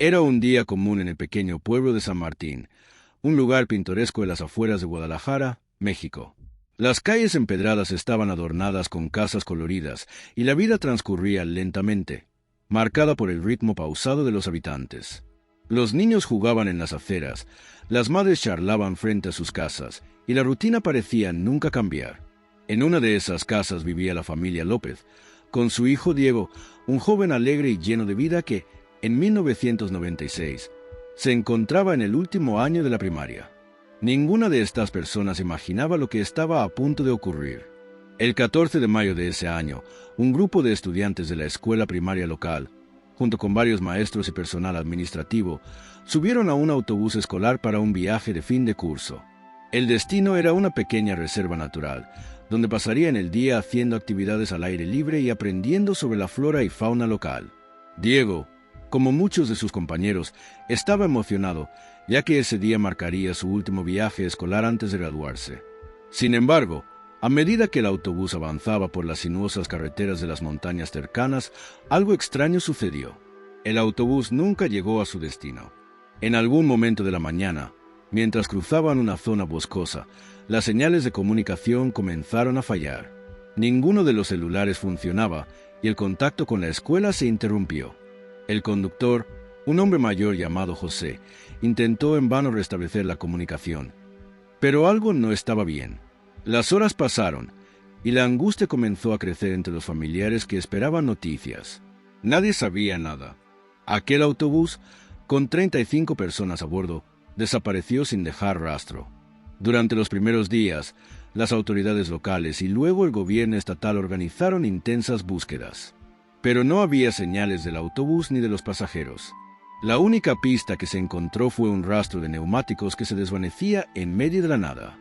Era un día común en el pequeño pueblo de San Martín, un lugar pintoresco de las afueras de Guadalajara, México. Las calles empedradas estaban adornadas con casas coloridas y la vida transcurría lentamente, marcada por el ritmo pausado de los habitantes. Los niños jugaban en las aceras, las madres charlaban frente a sus casas y la rutina parecía nunca cambiar. En una de esas casas vivía la familia López, con su hijo Diego, un joven alegre y lleno de vida que, en 1996, se encontraba en el último año de la primaria. Ninguna de estas personas imaginaba lo que estaba a punto de ocurrir. El 14 de mayo de ese año, un grupo de estudiantes de la escuela primaria local, junto con varios maestros y personal administrativo, subieron a un autobús escolar para un viaje de fin de curso. El destino era una pequeña reserva natural, donde pasarían el día haciendo actividades al aire libre y aprendiendo sobre la flora y fauna local. Diego, como muchos de sus compañeros, estaba emocionado, ya que ese día marcaría su último viaje escolar antes de graduarse. Sin embargo, a medida que el autobús avanzaba por las sinuosas carreteras de las montañas cercanas, algo extraño sucedió. El autobús nunca llegó a su destino. En algún momento de la mañana, mientras cruzaban una zona boscosa, las señales de comunicación comenzaron a fallar. Ninguno de los celulares funcionaba y el contacto con la escuela se interrumpió. El conductor, un hombre mayor llamado José, intentó en vano restablecer la comunicación. Pero algo no estaba bien. Las horas pasaron y la angustia comenzó a crecer entre los familiares que esperaban noticias. Nadie sabía nada. Aquel autobús, con 35 personas a bordo, desapareció sin dejar rastro. Durante los primeros días, las autoridades locales y luego el gobierno estatal organizaron intensas búsquedas. Pero no había señales del autobús ni de los pasajeros. La única pista que se encontró fue un rastro de neumáticos que se desvanecía en medio de la nada.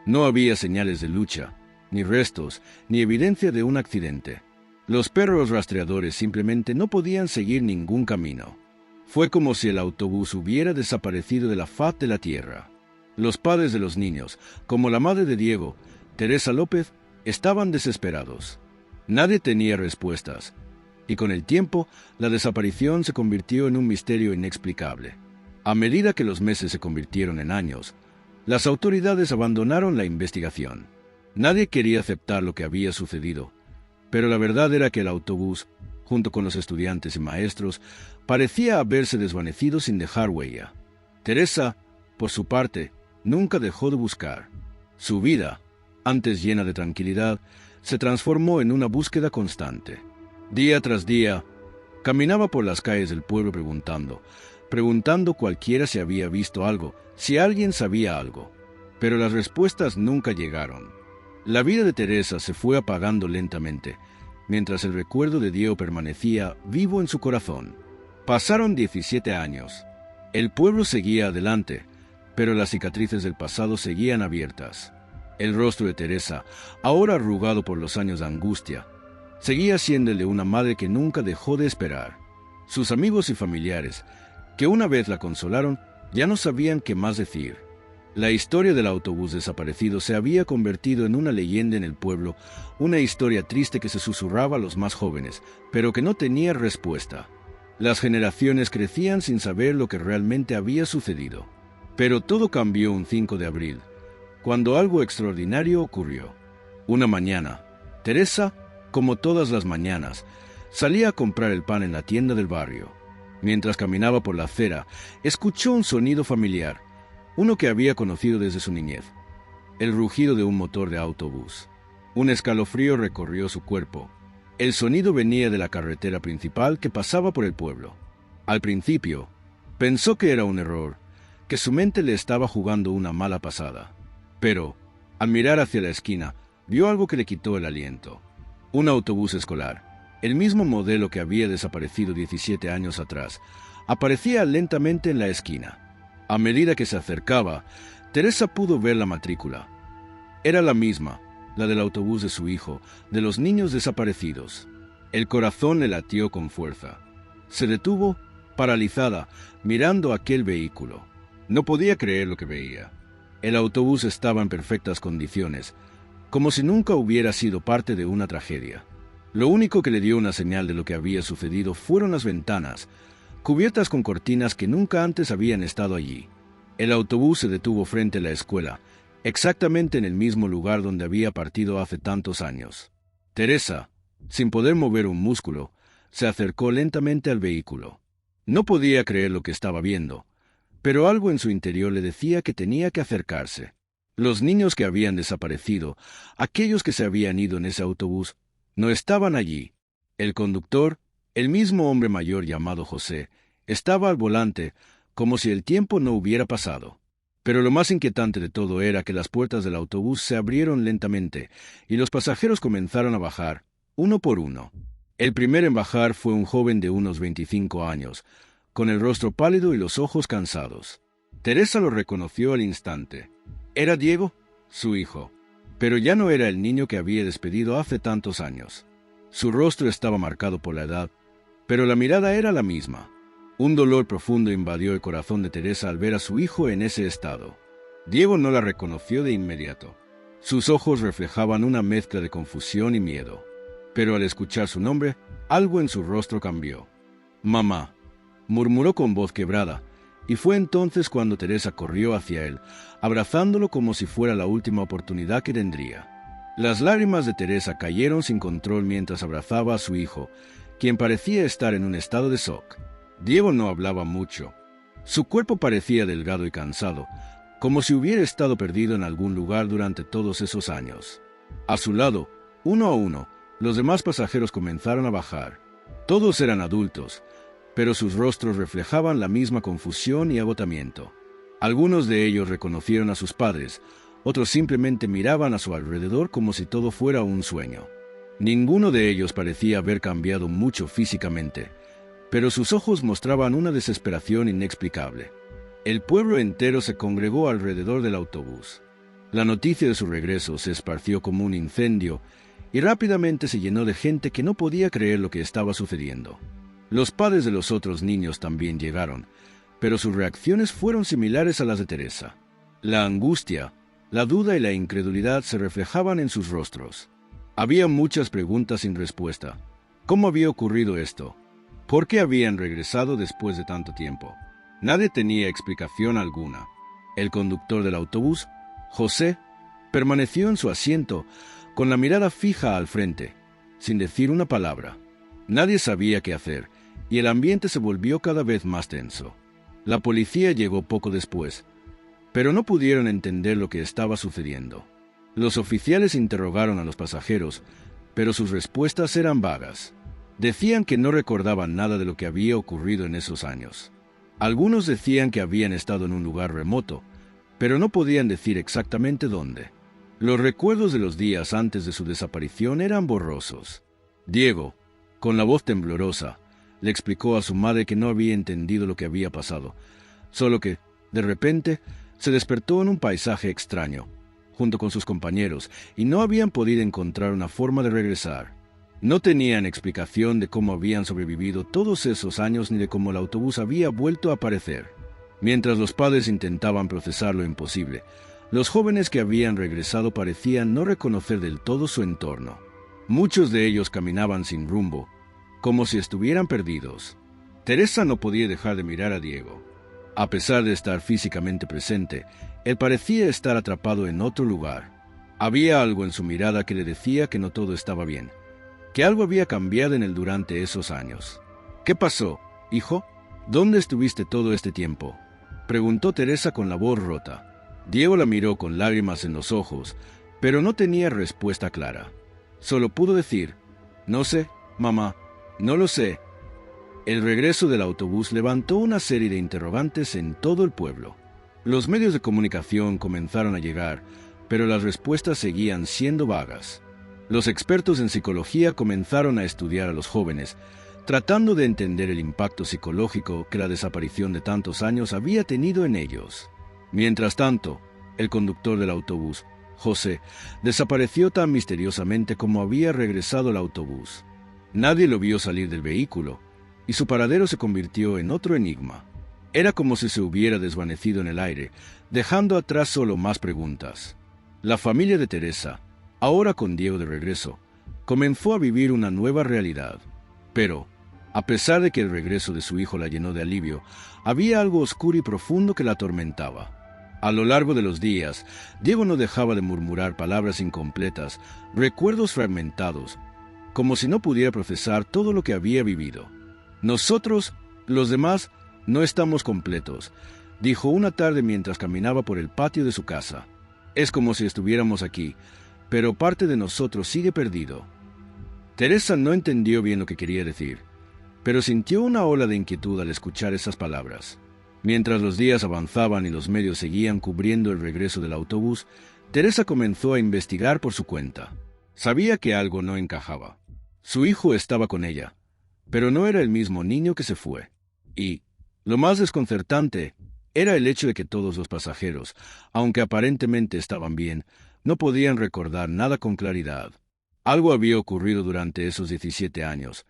No había señales de lucha, ni restos, ni evidencia de un accidente. Los perros rastreadores simplemente no podían seguir ningún camino. Fue como si el autobús hubiera desaparecido de la faz de la tierra. Los padres de los niños, como la madre de Diego, Teresa López, estaban desesperados. Nadie tenía respuestas, y con el tiempo, la desaparición se convirtió en un misterio inexplicable. A medida que los meses se convirtieron en años, las autoridades abandonaron la investigación. Nadie quería aceptar lo que había sucedido, pero la verdad era que el autobús, junto con los estudiantes y maestros, parecía haberse desvanecido sin dejar huella. Teresa, por su parte, nunca dejó de buscar. Su vida, antes llena de tranquilidad, se transformó en una búsqueda constante. Día tras día, caminaba por las calles del pueblo preguntando cualquiera si había visto algo, si alguien sabía algo. Pero las respuestas nunca llegaron. La vida de Teresa se fue apagando lentamente, mientras el recuerdo de Diego permanecía vivo en su corazón. Pasaron 17 años. El pueblo seguía adelante, pero las cicatrices del pasado seguían abiertas. El rostro de Teresa, ahora arrugado por los años de angustia, seguía siendo el de una madre que nunca dejó de esperar. Sus amigos y familiares, que una vez la consolaron, ya no sabían qué más decir. La historia del autobús desaparecido se había convertido en una leyenda en el pueblo, una historia triste que se susurraba a los más jóvenes, pero que no tenía respuesta. Las generaciones crecían sin saber lo que realmente había sucedido. Pero todo cambió un 5 de abril, cuando algo extraordinario ocurrió. Una mañana, Teresa, como todas las mañanas, salía a comprar el pan en la tienda del barrio. Mientras caminaba por la acera, escuchó un sonido familiar, uno que había conocido desde su niñez: el rugido de un motor de autobús. Un escalofrío recorrió su cuerpo. El sonido venía de la carretera principal que pasaba por el pueblo. Al principio, pensó que era un error, que su mente le estaba jugando una mala pasada. Pero, al mirar hacia la esquina, vio algo que le quitó el aliento. Un autobús escolar, el mismo modelo que había desaparecido 17 años atrás, aparecía lentamente en la esquina. A medida que se acercaba, Teresa pudo ver la matrícula. Era la misma, la del autobús de su hijo, de los niños desaparecidos. El corazón le latió con fuerza. Se detuvo, paralizada, mirando aquel vehículo. No podía creer lo que veía. El autobús estaba en perfectas condiciones, como si nunca hubiera sido parte de una tragedia. Lo único que le dio una señal de lo que había sucedido fueron las ventanas, cubiertas con cortinas que nunca antes habían estado allí. El autobús se detuvo frente a la escuela, exactamente en el mismo lugar donde había partido hace tantos años. Teresa, sin poder mover un músculo, se acercó lentamente al vehículo. No podía creer lo que estaba viendo, pero algo en su interior le decía que tenía que acercarse. Los niños que habían desaparecido, aquellos que se habían ido en ese autobús, no estaban allí. El conductor, el mismo hombre mayor llamado José, estaba al volante, como si el tiempo no hubiera pasado. Pero lo más inquietante de todo era que las puertas del autobús se abrieron lentamente y los pasajeros comenzaron a bajar, uno por uno. El primero en bajar fue un joven de unos 25 años, con el rostro pálido y los ojos cansados. Teresa lo reconoció al instante. Era Diego, su hijo, pero ya no era el niño que había despedido hace tantos años. Su rostro estaba marcado por la edad, pero la mirada era la misma. Un dolor profundo invadió el corazón de Teresa al ver a su hijo en ese estado. Diego no la reconoció de inmediato. Sus ojos reflejaban una mezcla de confusión y miedo. Pero al escuchar su nombre, algo en su rostro cambió. «Mamá», murmuró con voz quebrada, y fue entonces cuando Teresa corrió hacia él, abrazándolo como si fuera la última oportunidad que tendría. Las lágrimas de Teresa cayeron sin control mientras abrazaba a su hijo, quien parecía estar en un estado de shock. Diego no hablaba mucho. Su cuerpo parecía delgado y cansado, como si hubiera estado perdido en algún lugar durante todos esos años. A su lado, uno a uno, los demás pasajeros comenzaron a bajar. Todos eran adultos, pero sus rostros reflejaban la misma confusión y agotamiento. Algunos de ellos reconocieron a sus padres, otros simplemente miraban a su alrededor como si todo fuera un sueño. Ninguno de ellos parecía haber cambiado mucho físicamente, pero sus ojos mostraban una desesperación inexplicable. El pueblo entero se congregó alrededor del autobús. La noticia de su regreso se esparció como un incendio y rápidamente se llenó de gente que no podía creer lo que estaba sucediendo. Los padres de los otros niños también llegaron, pero sus reacciones fueron similares a las de Teresa. La angustia, la duda y la incredulidad se reflejaban en sus rostros. Había muchas preguntas sin respuesta. ¿Cómo había ocurrido esto? ¿Por qué habían regresado después de tanto tiempo? Nadie tenía explicación alguna. El conductor del autobús, José, permaneció en su asiento, con la mirada fija al frente, sin decir una palabra. Nadie sabía qué hacer, y el ambiente se volvió cada vez más tenso. La policía llegó poco después, pero no pudieron entender lo que estaba sucediendo. Los oficiales interrogaron a los pasajeros, pero sus respuestas eran vagas. Decían que no recordaban nada de lo que había ocurrido en esos años. Algunos decían que habían estado en un lugar remoto, pero no podían decir exactamente dónde. Los recuerdos de los días antes de su desaparición eran borrosos. Diego, con la voz temblorosa, le explicó a su madre que no había entendido lo que había pasado, solo que, de repente, se despertó en un paisaje extraño, junto con sus compañeros, y no habían podido encontrar una forma de regresar. No tenían explicación de cómo habían sobrevivido todos esos años ni de cómo el autobús había vuelto a aparecer. Mientras los padres intentaban procesar lo imposible, los jóvenes que habían regresado parecían no reconocer del todo su entorno. Muchos de ellos caminaban sin rumbo, como si estuvieran perdidos. Teresa no podía dejar de mirar a Diego. A pesar de estar físicamente presente, él parecía estar atrapado en otro lugar. Había algo en su mirada que le decía que no todo estaba bien, que algo había cambiado en él durante esos años. «¿Qué pasó, hijo? ¿Dónde estuviste todo este tiempo?», preguntó Teresa con la voz rota. Diego la miró con lágrimas en los ojos, pero no tenía respuesta clara. Solo pudo decir: «No sé, mamá, no lo sé». El regreso del autobús levantó una serie de interrogantes en todo el pueblo. Los medios de comunicación comenzaron a llegar, pero las respuestas seguían siendo vagas. Los expertos en psicología comenzaron a estudiar a los jóvenes, tratando de entender el impacto psicológico que la desaparición de tantos años había tenido en ellos. Mientras tanto, el conductor del autobús, José, desapareció tan misteriosamente como había regresado el autobús. Nadie lo vio salir del vehículo, y su paradero se convirtió en otro enigma. Era como si se hubiera desvanecido en el aire, dejando atrás solo más preguntas. La familia de Teresa, ahora con Diego de regreso, comenzó a vivir una nueva realidad. Pero, A pesar de que el regreso de su hijo la llenó de alivio, había algo oscuro y profundo que la atormentaba. A lo largo de los días, Diego no dejaba de murmurar palabras incompletas, recuerdos fragmentados, como si no pudiera procesar todo lo que había vivido. Nosotros, los demás, no estamos completos, dijo una tarde mientras caminaba por el patio de su casa. Es como si estuviéramos aquí, pero parte de nosotros sigue perdido. Teresa no entendió bien lo que quería decir, pero sintió una ola de inquietud al escuchar esas palabras. Mientras los días avanzaban y los medios seguían cubriendo el regreso del autobús, Teresa comenzó a investigar por su cuenta. Sabía que algo no encajaba. Su hijo estaba con ella, pero no era el mismo niño que se fue. Y, lo más desconcertante, era el hecho de que todos los pasajeros, aunque aparentemente estaban bien, no podían recordar nada con claridad. Algo había ocurrido durante esos 17 años,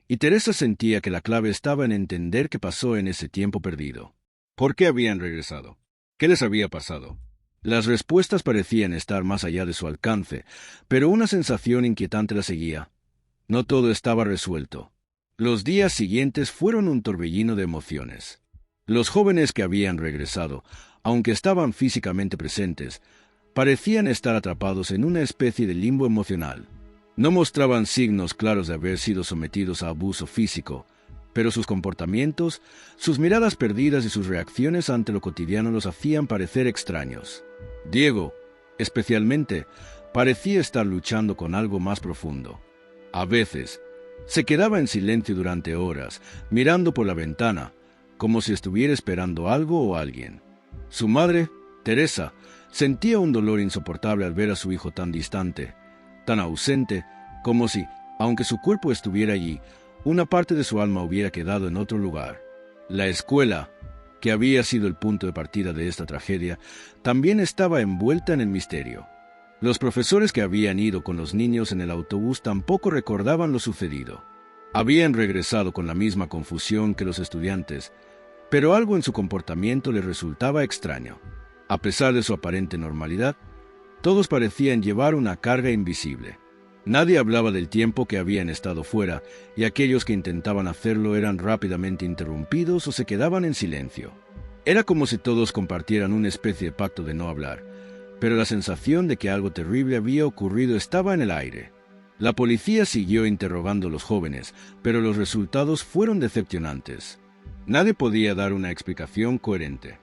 y Teresa sentía que la clave estaba en entender qué pasó en ese tiempo perdido. ¿Por qué habían regresado? ¿Qué les había pasado? Las respuestas parecían estar más allá de su alcance, pero una sensación inquietante la seguía. No todo estaba resuelto. Los días siguientes fueron un torbellino de emociones. Los jóvenes que habían regresado, aunque estaban físicamente presentes, parecían estar atrapados en una especie de limbo emocional. No mostraban signos claros de haber sido sometidos a abuso físico, pero sus comportamientos, sus miradas perdidas y sus reacciones ante lo cotidiano los hacían parecer extraños. Diego, especialmente, parecía estar luchando con algo más profundo. A veces, se quedaba en silencio durante horas, mirando por la ventana, como si estuviera esperando algo o alguien. Su madre, Teresa, sentía un dolor insoportable al ver a su hijo tan distante, tan ausente, como si, aunque su cuerpo estuviera allí, una parte de su alma hubiera quedado en otro lugar. La escuela, que había sido el punto de partida de esta tragedia, también estaba envuelta en el misterio. Los profesores que habían ido con los niños en el autobús tampoco recordaban lo sucedido. Habían regresado con la misma confusión que los estudiantes, pero algo en su comportamiento les resultaba extraño. A pesar de su aparente normalidad, todos parecían llevar una carga invisible. Nadie hablaba del tiempo que habían estado fuera, y aquellos que intentaban hacerlo eran rápidamente interrumpidos o se quedaban en silencio. Era como si todos compartieran una especie de pacto de no hablar, pero la sensación de que algo terrible había ocurrido estaba en el aire. La policía siguió interrogando a los jóvenes, pero los resultados fueron decepcionantes. Nadie podía dar una explicación coherente.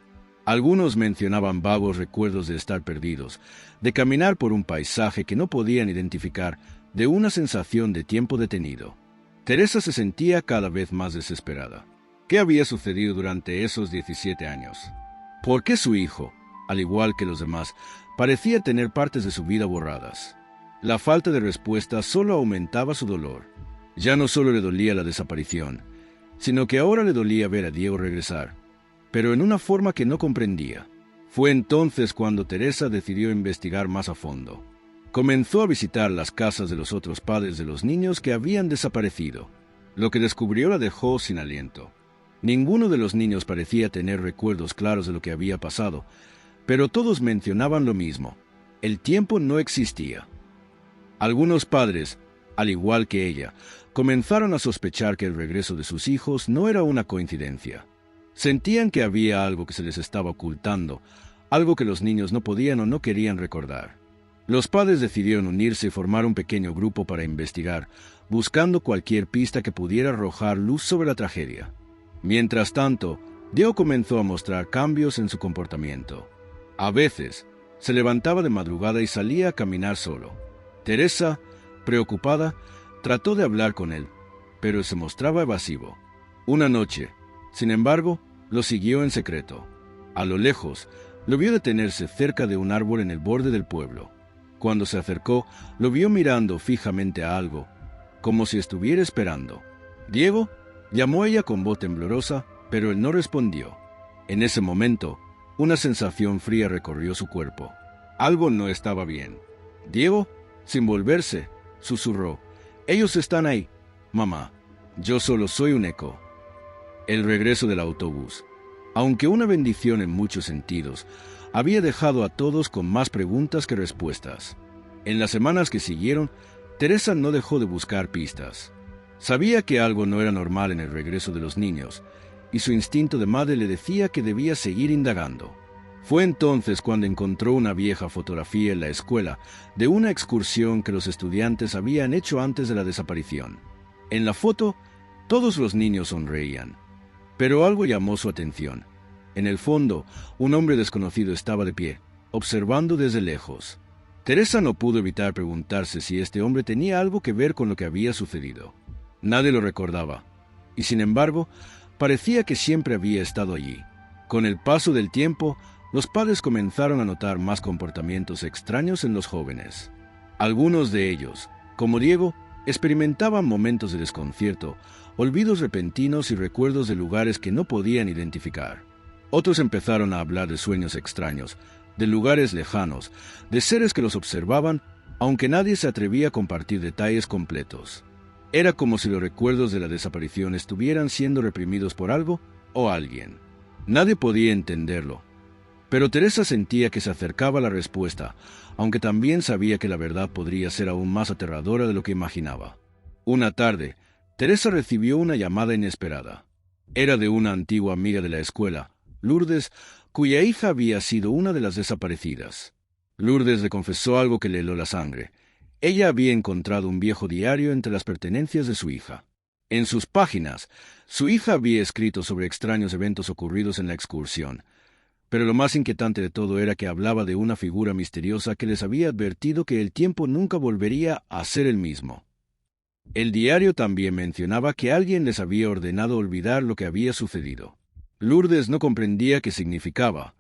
Algunos mencionaban vagos recuerdos de estar perdidos, de caminar por un paisaje que no podían identificar, de una sensación de tiempo detenido. Teresa se sentía cada vez más desesperada. ¿Qué había sucedido durante esos 17 años? ¿Por qué su hijo, al igual que los demás, parecía tener partes de su vida borradas? La falta de respuesta solo aumentaba su dolor. Ya no solo le dolía la desaparición, sino que ahora le dolía ver a Diego regresar, pero en una forma que no comprendía. Fue entonces cuando Teresa decidió investigar más a fondo. Comenzó a visitar las casas de los otros padres de los niños que habían desaparecido. Lo que descubrió la dejó sin aliento. Ninguno de los niños parecía tener recuerdos claros de lo que había pasado, pero todos mencionaban lo mismo: el tiempo no existía. Algunos padres, al igual que ella, comenzaron a sospechar que el regreso de sus hijos no era una coincidencia. Sentían que había algo que se les estaba ocultando, algo que los niños no podían o no querían recordar. Los padres decidieron unirse y formar un pequeño grupo para investigar, buscando cualquier pista que pudiera arrojar luz sobre la tragedia. Mientras tanto, Diego comenzó a mostrar cambios en su comportamiento. A veces, se levantaba de madrugada y salía a caminar solo. Teresa, preocupada, trató de hablar con él, pero se mostraba evasivo. Una noche, sin embargo, lo siguió en secreto. A lo lejos, lo vio detenerse cerca de un árbol en el borde del pueblo. Cuando se acercó, lo vio mirando fijamente a algo, como si estuviera esperando. «Diego», llamó ella con voz temblorosa, pero él no respondió. En ese momento, una sensación fría recorrió su cuerpo. Algo no estaba bien. Diego, sin volverse, susurró: «Ellos están ahí, mamá. Yo solo soy un eco». El regreso del autobús, aunque una bendición en muchos sentidos, había dejado a todos con más preguntas que respuestas. En las semanas que siguieron, Teresa no dejó de buscar pistas. Sabía que algo no era normal en el regreso de los niños, y su instinto de madre le decía que debía seguir indagando. Fue entonces cuando encontró una vieja fotografía en la escuela de una excursión que los estudiantes habían hecho antes de la desaparición. En la foto, todos los niños sonreían, pero algo llamó su atención. En el fondo, un hombre desconocido estaba de pie, observando desde lejos. Teresa no pudo evitar preguntarse si este hombre tenía algo que ver con lo que había sucedido. Nadie lo recordaba, y sin embargo, parecía que siempre había estado allí. Con el paso del tiempo, los padres comenzaron a notar más comportamientos extraños en los jóvenes. Algunos de ellos, como Diego, experimentaban momentos de desconcierto, olvidos repentinos y recuerdos de lugares que no podían identificar. Otros empezaron a hablar de sueños extraños, de lugares lejanos, de seres que los observaban, aunque nadie se atrevía a compartir detalles completos. Era como si los recuerdos de la desaparición estuvieran siendo reprimidos por algo o alguien. Nadie podía entenderlo, pero Teresa sentía que se acercaba a la respuesta, aunque también sabía que la verdad podría ser aún más aterradora de lo que imaginaba. Una tarde, Teresa recibió una llamada inesperada. Era de una antigua amiga de la escuela, Lourdes, cuya hija había sido una de las desaparecidas. Lourdes le confesó algo que le heló la sangre. Ella había encontrado un viejo diario entre las pertenencias de su hija. En sus páginas, su hija había escrito sobre extraños eventos ocurridos en la excursión, pero lo más inquietante de todo era que hablaba de una figura misteriosa que les había advertido que el tiempo nunca volvería a ser el mismo. El diario también mencionaba que alguien les había ordenado olvidar lo que había sucedido. Lourdes no comprendía qué significaba,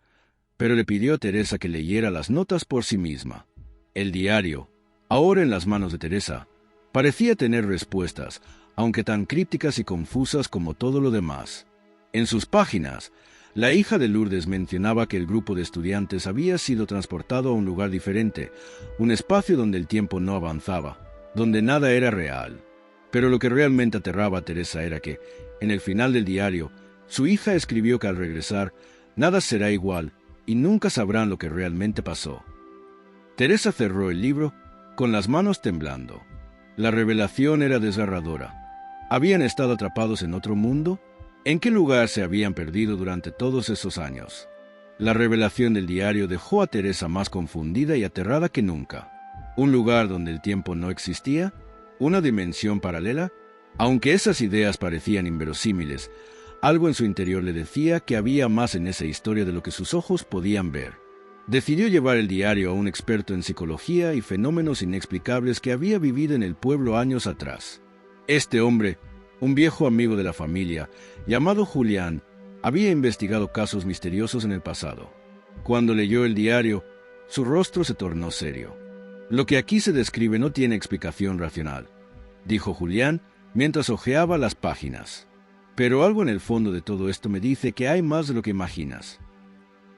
pero le pidió a Teresa que leyera las notas por sí misma. El diario, ahora en las manos de Teresa, parecía tener respuestas, aunque tan crípticas y confusas como todo lo demás. En sus páginas, la hija de Lourdes mencionaba que el grupo de estudiantes había sido transportado a un lugar diferente, un espacio donde el tiempo no avanzaba, donde nada era real. Pero lo que realmente aterraba a Teresa era que, en el final del diario, su hija escribió que al regresar, nada será igual y nunca sabrán lo que realmente pasó. Teresa cerró el libro con las manos temblando. La revelación era desgarradora. ¿Habían estado atrapados en otro mundo? ¿En qué lugar se habían perdido durante todos esos años? La revelación del diario dejó a Teresa más confundida y aterrada que nunca. ¿Un lugar donde el tiempo no existía? ¿Una dimensión paralela? Aunque esas ideas parecían inverosímiles, algo en su interior le decía que había más en esa historia de lo que sus ojos podían ver. Decidió llevar el diario a un experto en psicología y fenómenos inexplicables que había vivido en el pueblo años atrás. Este hombre, un viejo amigo de la familia, llamado Julián, había investigado casos misteriosos en el pasado. Cuando leyó el diario, su rostro se tornó serio. Lo que aquí se describe no tiene explicación racional, dijo Julián mientras hojeaba las páginas. Pero algo en el fondo de todo esto me dice que hay más de lo que imaginas.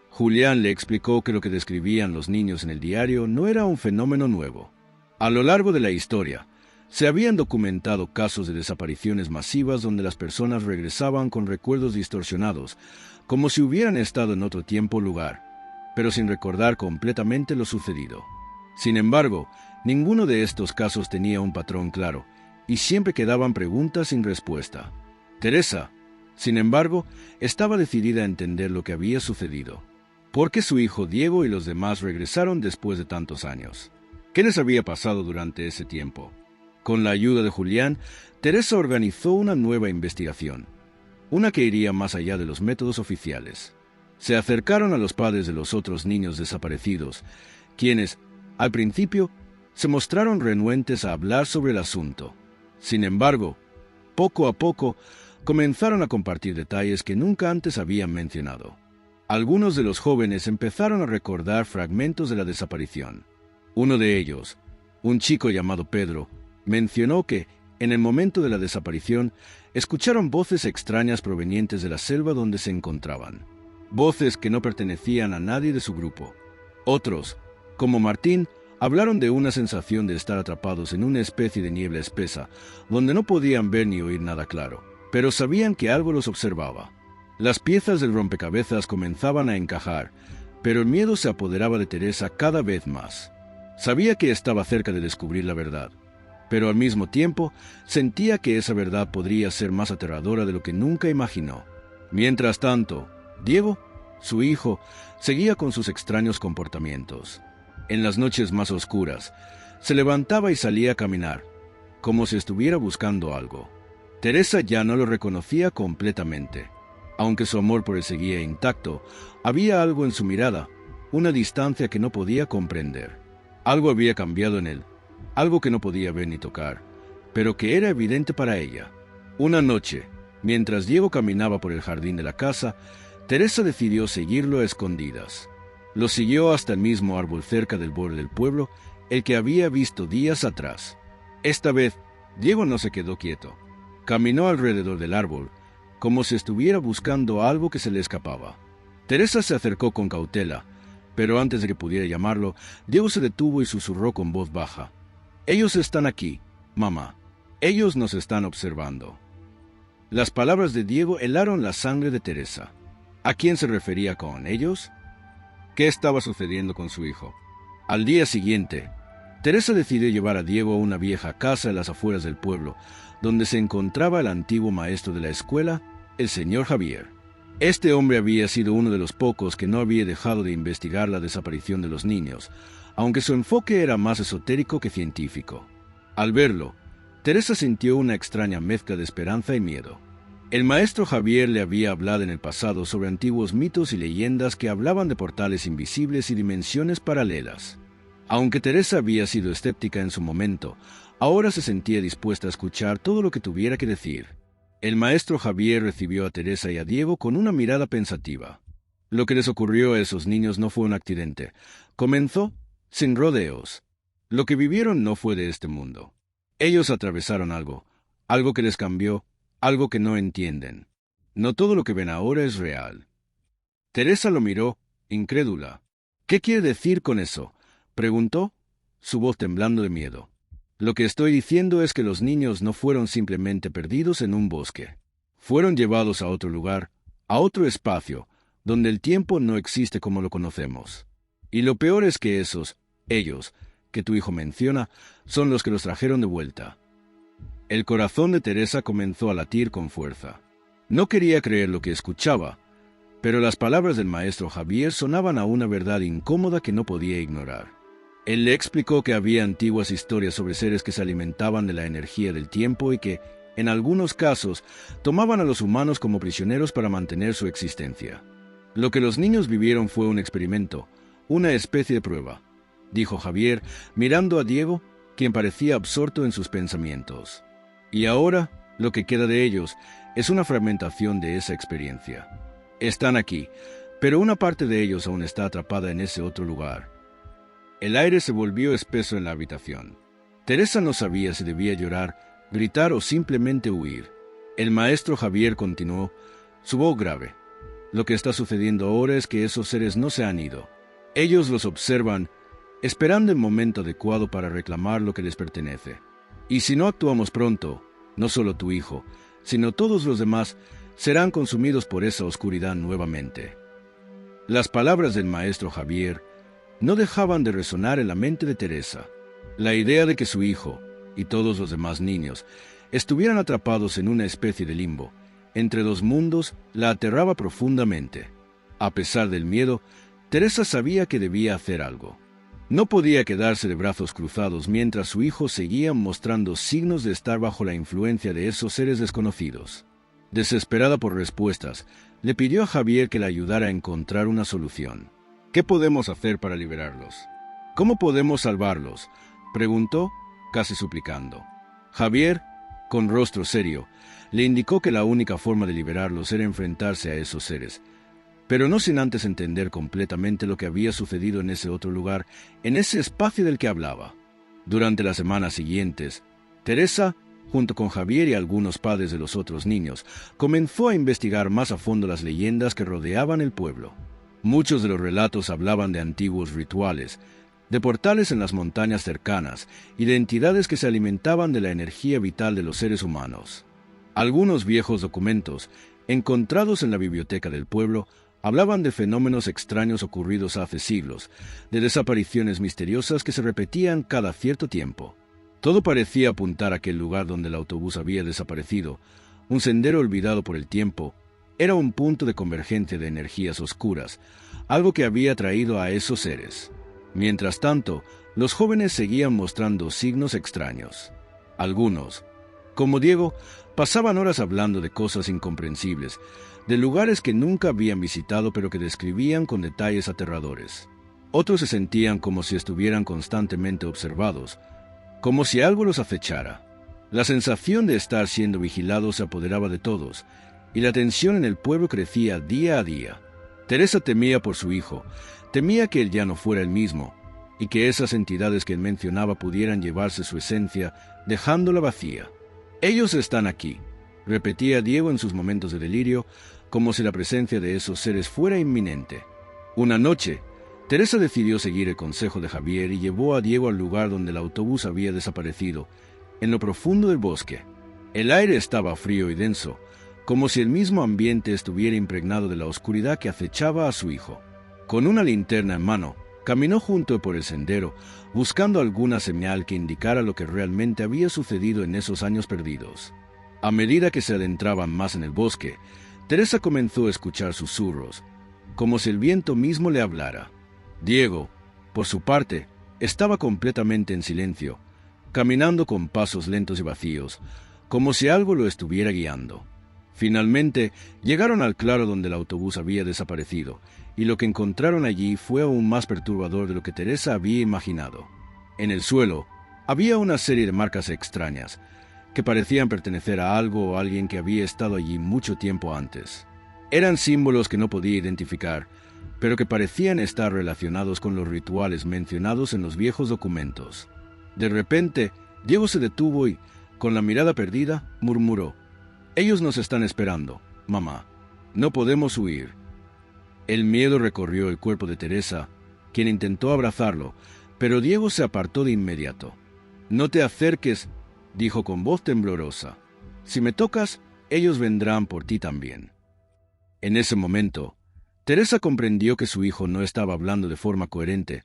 Julián le explicó que lo que describían los niños en el diario no era un fenómeno nuevo. A lo largo de la historia, se habían documentado casos de desapariciones masivas donde las personas regresaban con recuerdos distorsionados, como si hubieran estado en otro tiempo o lugar, pero sin recordar completamente lo sucedido. Sin embargo, ninguno de estos casos tenía un patrón claro, y siempre quedaban preguntas sin respuesta. Teresa, sin embargo, estaba decidida a entender lo que había sucedido. ¿Por qué su hijo Diego y los demás regresaron después de tantos años? ¿Qué les había pasado durante ese tiempo? Con la ayuda de Julián, Teresa organizó una nueva investigación, una que iría más allá de los métodos oficiales. Se acercaron a los padres de los otros niños desaparecidos, quienes, al principio, se mostraron renuentes a hablar sobre el asunto. Sin embargo, poco a poco, comenzaron a compartir detalles que nunca antes habían mencionado. Algunos de los jóvenes empezaron a recordar fragmentos de la desaparición. Uno de ellos, un chico llamado Pedro, mencionó que, en el momento de la desaparición, escucharon voces extrañas provenientes de la selva donde se encontraban. Voces que no pertenecían a nadie de su grupo. Otros, como Martín, hablaron de una sensación de estar atrapados en una especie de niebla espesa, donde no podían ver ni oír nada claro, pero sabían que algo los observaba. Las piezas del rompecabezas comenzaban a encajar, pero el miedo se apoderaba de Teresa cada vez más. Sabía que estaba cerca de descubrir la verdad. pero al mismo tiempo sentía que esa verdad podría ser más aterradora de lo que nunca imaginó. Mientras tanto, Diego, su hijo, seguía con sus extraños comportamientos. En las noches más oscuras, se levantaba y salía a caminar, como si estuviera buscando algo. Teresa ya no lo reconocía completamente. Aunque su amor por él seguía intacto, había algo en su mirada, una distancia que no podía comprender. Algo había cambiado en él, algo que no podía ver ni tocar, pero que era evidente para ella. Una noche, mientras Diego caminaba por el jardín de la casa, Teresa decidió seguirlo a escondidas. Lo siguió hasta el mismo árbol cerca del borde del pueblo, el que había visto días atrás. Esta vez, Diego no se quedó quieto. Caminó alrededor del árbol, como si estuviera buscando algo que se le escapaba. Teresa se acercó con cautela, pero antes de que pudiera llamarlo, Diego se detuvo y susurró con voz baja: «Ellos están aquí, mamá. Ellos nos están observando». Las palabras de Diego helaron la sangre de Teresa. ¿A quién se refería con ellos? ¿Qué estaba sucediendo con su hijo? Al día siguiente, Teresa decidió llevar a Diego a una vieja casa en las afueras del pueblo, donde se encontraba el antiguo maestro de la escuela, el señor Javier. Este hombre había sido uno de los pocos que no había dejado de investigar la desaparición de los niños, aunque su enfoque era más esotérico que científico. Al verlo, Teresa sintió una extraña mezcla de esperanza y miedo. El maestro Javier le había hablado en el pasado sobre antiguos mitos y leyendas que hablaban de portales invisibles y dimensiones paralelas. Aunque Teresa había sido escéptica en su momento, ahora se sentía dispuesta a escuchar todo lo que tuviera que decir. El maestro Javier recibió a Teresa y a Diego con una mirada pensativa. Lo que les ocurrió a esos niños no fue un accidente. Comenzó sin rodeos. Lo que vivieron no fue de este mundo. Ellos atravesaron algo que les cambió, algo que no entienden. No todo lo que ven ahora es real. Teresa lo miró, incrédula. «¿Qué quiere decir con eso?», preguntó, su voz temblando de miedo. «Lo que estoy diciendo es que los niños no fueron simplemente perdidos en un bosque. Fueron llevados a otro lugar, a otro espacio, donde el tiempo no existe como lo conocemos. Y lo peor es que ellos, que tu hijo menciona, son los que los trajeron de vuelta». El corazón de Teresa comenzó a latir con fuerza. No quería creer lo que escuchaba, pero las palabras del maestro Javier sonaban a una verdad incómoda que no podía ignorar. Él le explicó que había antiguas historias sobre seres que se alimentaban de la energía del tiempo y que, en algunos casos, tomaban a los humanos como prisioneros para mantener su existencia. Lo que los niños vivieron fue un experimento, una especie de prueba, dijo Javier, mirando a Diego, quien parecía absorto en sus pensamientos. Y ahora, lo que queda de ellos es una fragmentación de esa experiencia. Están aquí, pero una parte de ellos aún está atrapada en ese otro lugar. El aire se volvió espeso en la habitación. Teresa no sabía si debía llorar, gritar o simplemente huir. El maestro Javier continuó, su voz grave. «Lo que está sucediendo ahora es que esos seres no se han ido. Ellos los observan, esperando el momento adecuado para reclamar lo que les pertenece. Y si no actuamos pronto, no solo tu hijo, sino todos los demás, serán consumidos por esa oscuridad nuevamente». Las palabras del maestro Javier no dejaban de resonar en la mente de Teresa. La idea de que su hijo, y todos los demás niños, estuvieran atrapados en una especie de limbo, entre dos mundos, la aterraba profundamente. A pesar del miedo, Teresa sabía que debía hacer algo. No podía quedarse de brazos cruzados mientras su hijo seguía mostrando signos de estar bajo la influencia de esos seres desconocidos. Desesperada por respuestas, le pidió a Javier que la ayudara a encontrar una solución. «¿Qué podemos hacer para liberarlos? ¿Cómo podemos salvarlos?», preguntó, casi suplicando. Javier, con rostro serio, le indicó que la única forma de liberarlos era enfrentarse a esos seres, pero no sin antes entender completamente lo que había sucedido en ese otro lugar, en ese espacio del que hablaba. Durante las semanas siguientes, Teresa, junto con Javier y algunos padres de los otros niños, comenzó a investigar más a fondo las leyendas que rodeaban el pueblo. Muchos de los relatos hablaban de antiguos rituales, de portales en las montañas cercanas y de entidades que se alimentaban de la energía vital de los seres humanos. Algunos viejos documentos, encontrados en la biblioteca del pueblo, hablaban de fenómenos extraños ocurridos hace siglos, de desapariciones misteriosas que se repetían cada cierto tiempo. Todo parecía apuntar a aquel lugar donde el autobús había desaparecido. Un sendero olvidado por el tiempo. Era un punto de convergencia de energías oscuras, algo que había atraído a esos seres. Mientras tanto, los jóvenes seguían mostrando signos extraños. Algunos, como Diego, pasaban horas hablando de cosas incomprensibles, de lugares que nunca habían visitado pero que describían con detalles aterradores. Otros se sentían como si estuvieran constantemente observados, como si algo los acechara. La sensación de estar siendo vigilados se apoderaba de todos, y la tensión en el pueblo crecía día a día. Teresa temía por su hijo, temía que él ya no fuera el mismo, y que esas entidades que él mencionaba pudieran llevarse su esencia, dejándola vacía. «Ellos están aquí», repetía Diego en sus momentos de delirio, como si la presencia de esos seres fuera inminente. Una noche, Teresa decidió seguir el consejo de Javier y llevó a Diego al lugar donde el autobús había desaparecido, en lo profundo del bosque. El aire estaba frío y denso, como si el mismo ambiente estuviera impregnado de la oscuridad que acechaba a su hijo. Con una linterna en mano, caminó junto por el sendero, buscando alguna señal que indicara lo que realmente había sucedido en esos años perdidos. A medida que se adentraban más en el bosque, Teresa comenzó a escuchar susurros, como si el viento mismo le hablara. Diego, por su parte, estaba completamente en silencio, caminando con pasos lentos y vacíos, como si algo lo estuviera guiando. Finalmente, llegaron al claro donde el autobús había desaparecido, y lo que encontraron allí fue aún más perturbador de lo que Teresa había imaginado. En el suelo, había una serie de marcas extrañas, que parecían pertenecer a algo o a alguien que había estado allí mucho tiempo antes. Eran símbolos que no podía identificar, pero que parecían estar relacionados con los rituales mencionados en los viejos documentos. De repente, Diego se detuvo y, con la mirada perdida, murmuró: «Ellos nos están esperando, mamá. No podemos huir». El miedo recorrió el cuerpo de Teresa, quien intentó abrazarlo, pero Diego se apartó de inmediato. «No te acerques», dijo con voz temblorosa. «Si me tocas, ellos vendrán por ti también». En ese momento, Teresa comprendió que su hijo no estaba hablando de forma coherente,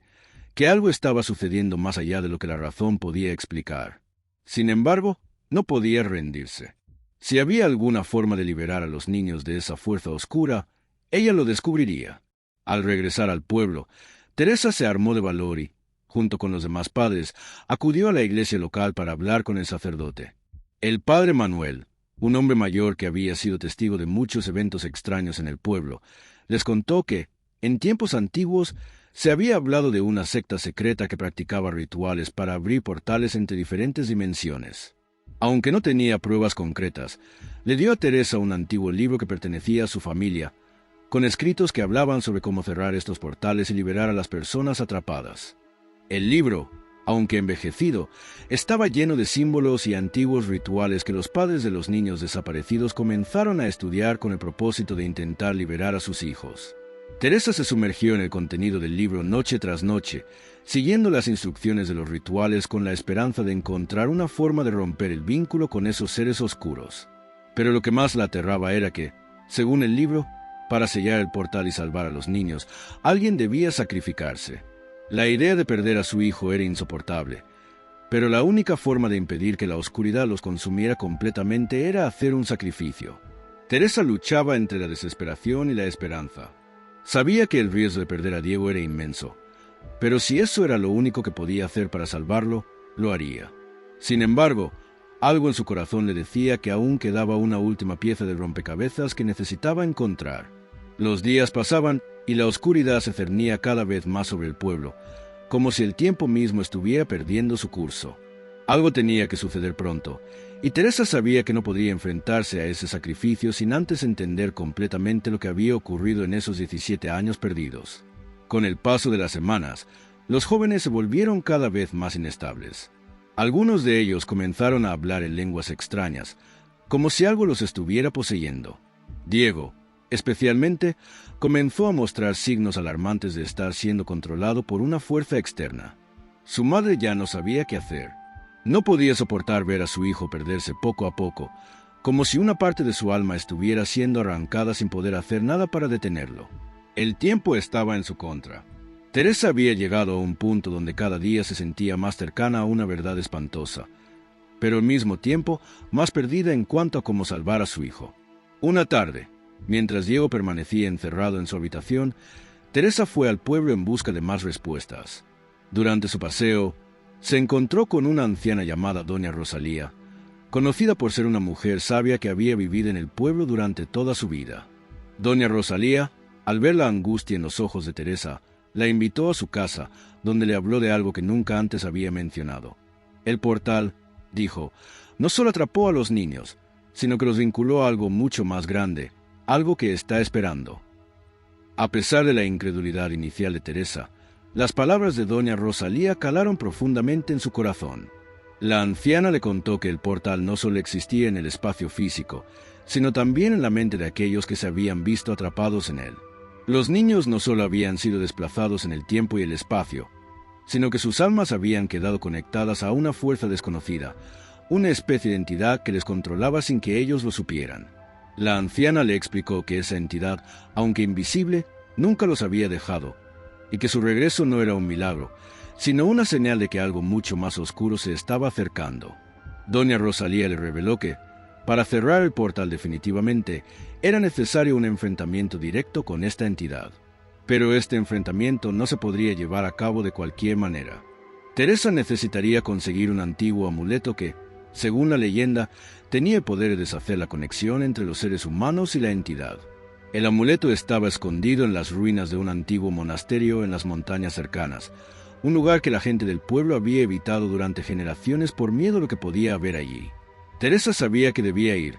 que algo estaba sucediendo más allá de lo que la razón podía explicar. Sin embargo, no podía rendirse. Si había alguna forma de liberar a los niños de esa fuerza oscura, ella lo descubriría. Al regresar al pueblo, Teresa se armó de valor y, junto con los demás padres, acudió a la iglesia local para hablar con el sacerdote. El padre Manuel, un hombre mayor que había sido testigo de muchos eventos extraños en el pueblo, les contó que, en tiempos antiguos, se había hablado de una secta secreta que practicaba rituales para abrir portales entre diferentes dimensiones. Aunque no tenía pruebas concretas, le dio a Teresa un antiguo libro que pertenecía a su familia, con escritos que hablaban sobre cómo cerrar estos portales y liberar a las personas atrapadas. El libro, aunque envejecido, estaba lleno de símbolos y antiguos rituales que los padres de los niños desaparecidos comenzaron a estudiar con el propósito de intentar liberar a sus hijos. Teresa se sumergió en el contenido del libro noche tras noche, siguiendo las instrucciones de los rituales con la esperanza de encontrar una forma de romper el vínculo con esos seres oscuros. Pero lo que más la aterraba era que, según el libro, para sellar el portal y salvar a los niños, alguien debía sacrificarse. La idea de perder a su hijo era insoportable, pero la única forma de impedir que la oscuridad los consumiera completamente era hacer un sacrificio. Teresa luchaba entre la desesperación y la esperanza. Sabía que el riesgo de perder a Diego era inmenso, pero si eso era lo único que podía hacer para salvarlo, lo haría. Sin embargo, algo en su corazón le decía que aún quedaba una última pieza del rompecabezas que necesitaba encontrar. Los días pasaban y la oscuridad se cernía cada vez más sobre el pueblo, como si el tiempo mismo estuviera perdiendo su curso. Algo tenía que suceder pronto, y Teresa sabía que no podría enfrentarse a ese sacrificio sin antes entender completamente lo que había ocurrido en esos 17 años perdidos. Con el paso de las semanas, los jóvenes se volvieron cada vez más inestables. Algunos de ellos comenzaron a hablar en lenguas extrañas, como si algo los estuviera poseyendo. Diego, especialmente, comenzó a mostrar signos alarmantes de estar siendo controlado por una fuerza externa. Su madre ya no sabía qué hacer. No podía soportar ver a su hijo perderse poco a poco, como si una parte de su alma estuviera siendo arrancada sin poder hacer nada para detenerlo. El tiempo estaba en su contra. Teresa había llegado a un punto donde cada día se sentía más cercana a una verdad espantosa, pero al mismo tiempo más perdida en cuanto a cómo salvar a su hijo. Una tarde, mientras Diego permanecía encerrado en su habitación, Teresa fue al pueblo en busca de más respuestas. Durante su paseo, se encontró con una anciana llamada Doña Rosalía, conocida por ser una mujer sabia que había vivido en el pueblo durante toda su vida. Doña Rosalía, al ver la angustia en los ojos de Teresa, la invitó a su casa, donde le habló de algo que nunca antes había mencionado. El portal, dijo, no solo atrapó a los niños, sino que los vinculó a algo mucho más grande, algo que está esperando. A pesar de la incredulidad inicial de Teresa, las palabras de Doña Rosalía calaron profundamente en su corazón. La anciana le contó que el portal no solo existía en el espacio físico, sino también en la mente de aquellos que se habían visto atrapados en él. Los niños no solo habían sido desplazados en el tiempo y el espacio, sino que sus almas habían quedado conectadas a una fuerza desconocida, una especie de entidad que les controlaba sin que ellos lo supieran. La anciana le explicó que esa entidad, aunque invisible, nunca los había dejado, y que su regreso no era un milagro, sino una señal de que algo mucho más oscuro se estaba acercando. Doña Rosalía le reveló que, para cerrar el portal definitivamente, era necesario un enfrentamiento directo con esta entidad. Pero este enfrentamiento no se podría llevar a cabo de cualquier manera. Teresa necesitaría conseguir un antiguo amuleto que, según la leyenda, tenía el poder de deshacer la conexión entre los seres humanos y la entidad. El amuleto estaba escondido en las ruinas de un antiguo monasterio en las montañas cercanas, un lugar que la gente del pueblo había evitado durante generaciones por miedo a lo que podía haber allí. Teresa sabía que debía ir,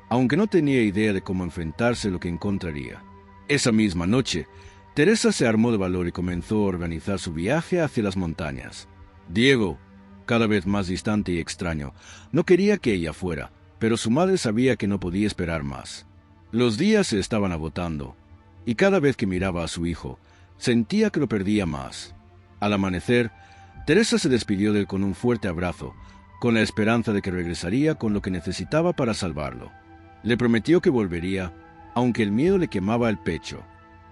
aunque no tenía idea de cómo enfrentarse a lo que encontraría. Esa misma noche, Teresa se armó de valor y comenzó a organizar su viaje hacia las montañas. Diego, cada vez más distante y extraño, no quería que ella fuera, pero su madre sabía que no podía esperar más. Los días se estaban agotando, y cada vez que miraba a su hijo, sentía que lo perdía más. Al amanecer, Teresa se despidió de él con un fuerte abrazo, con la esperanza de que regresaría con lo que necesitaba para salvarlo. Le prometió que volvería, aunque el miedo le quemaba el pecho.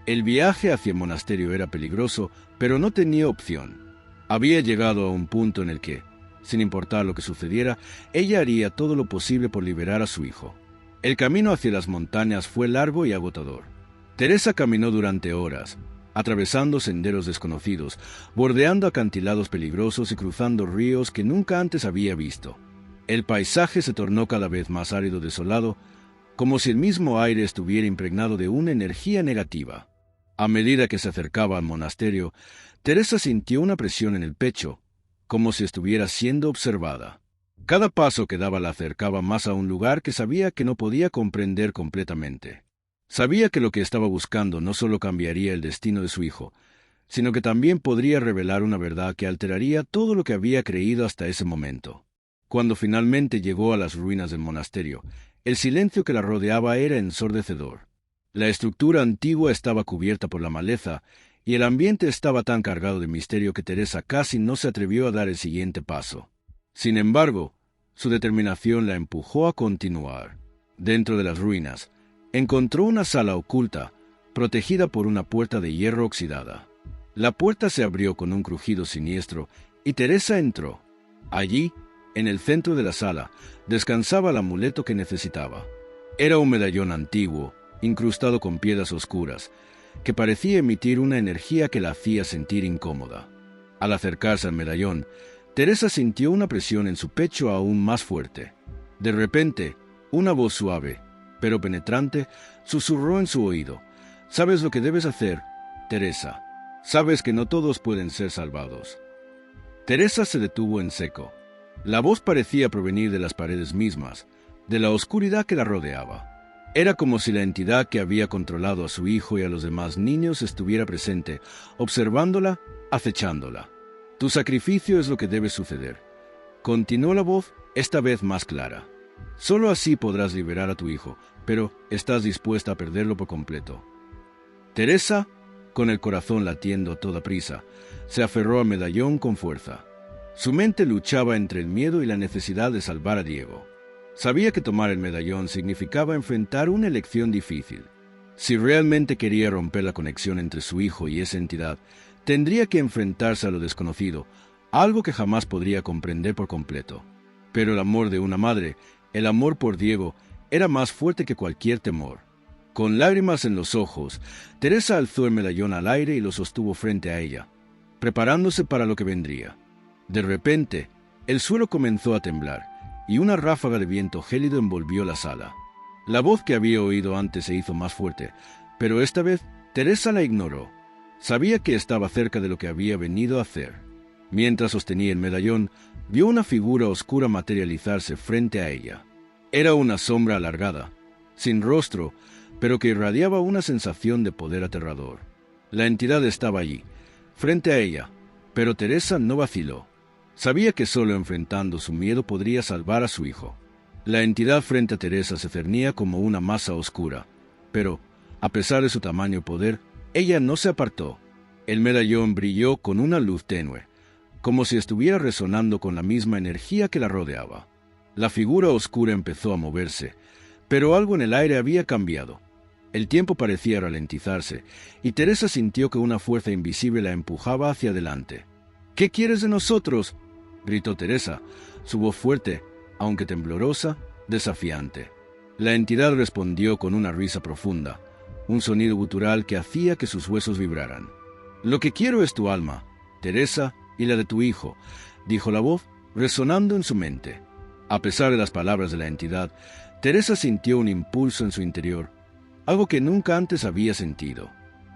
El viaje hacia el monasterio era peligroso, pero no tenía opción. Había llegado a un punto en el que, sin importar lo que sucediera, ella haría todo lo posible por liberar a su hijo. El camino hacia las montañas fue largo y agotador. Teresa caminó durante horas, atravesando senderos desconocidos, bordeando acantilados peligrosos y cruzando ríos que nunca antes había visto. El paisaje se tornó cada vez más árido y desolado, como si el mismo aire estuviera impregnado de una energía negativa. A medida que se acercaba al monasterio, Teresa sintió una presión en el pecho, como si estuviera siendo observada. Cada paso que daba la acercaba más a un lugar que sabía que no podía comprender completamente. Sabía que lo que estaba buscando no solo cambiaría el destino de su hijo, sino que también podría revelar una verdad que alteraría todo lo que había creído hasta ese momento. Cuando finalmente llegó a las ruinas del monasterio, el silencio que la rodeaba era ensordecedor. La estructura antigua estaba cubierta por la maleza, y el ambiente estaba tan cargado de misterio que Teresa casi no se atrevió a dar el siguiente paso. Sin embargo, su determinación la empujó a continuar. Dentro de las ruinas, encontró una sala oculta, protegida por una puerta de hierro oxidada. La puerta se abrió con un crujido siniestro, y Teresa entró. Allí, en el centro de la sala, descansaba el amuleto que necesitaba. Era un medallón antiguo, incrustado con piedras oscuras, que parecía emitir una energía que la hacía sentir incómoda. Al acercarse al medallón, Teresa sintió una presión en su pecho aún más fuerte. De repente, una voz suave, pero penetrante, susurró en su oído: «¿Sabes lo que debes hacer, Teresa? Sabes que no todos pueden ser salvados». Teresa se detuvo en seco. La voz parecía provenir de las paredes mismas, de la oscuridad que la rodeaba. Era como si la entidad que había controlado a su hijo y a los demás niños estuviera presente, observándola, acechándola. «Tu sacrificio es lo que debe suceder», continuó la voz, esta vez más clara. «Solo así podrás liberar a tu hijo, pero estás dispuesta a perderlo por completo». Teresa, con el corazón latiendo a toda prisa, se aferró al medallón con fuerza. Su mente luchaba entre el miedo y la necesidad de salvar a Diego. Sabía que tomar el medallón significaba enfrentar una elección difícil. Si realmente quería romper la conexión entre su hijo y esa entidad, tendría que enfrentarse a lo desconocido, algo que jamás podría comprender por completo. Pero el amor de una madre, el amor por Diego, era más fuerte que cualquier temor. Con lágrimas en los ojos, Teresa alzó el medallón al aire y lo sostuvo frente a ella, preparándose para lo que vendría. De repente, el suelo comenzó a temblar, y una ráfaga de viento gélido envolvió la sala. La voz que había oído antes se hizo más fuerte, pero esta vez Teresa la ignoró. Sabía que estaba cerca de lo que había venido a hacer. Mientras sostenía el medallón, vio una figura oscura materializarse frente a ella. Era una sombra alargada, sin rostro, pero que irradiaba una sensación de poder aterrador. La entidad estaba allí, frente a ella, pero Teresa no vaciló. Sabía que solo enfrentando su miedo podría salvar a su hijo. La entidad frente a Teresa se cernía como una masa oscura, pero, a pesar de su tamaño y poder, ella no se apartó. El medallón brilló con una luz tenue, como si estuviera resonando con la misma energía que la rodeaba. La figura oscura empezó a moverse, pero algo en el aire había cambiado. El tiempo parecía ralentizarse, y Teresa sintió que una fuerza invisible la empujaba hacia adelante. «¿Qué quieres de nosotros?», gritó Teresa, su voz fuerte, aunque temblorosa, desafiante. La entidad respondió con una risa profunda, un sonido gutural que hacía que sus huesos vibraran. «Lo que quiero es tu alma, Teresa, y la de tu hijo», dijo la voz, resonando en su mente. A pesar de las palabras de la entidad, Teresa sintió un impulso en su interior, algo que nunca antes había sentido.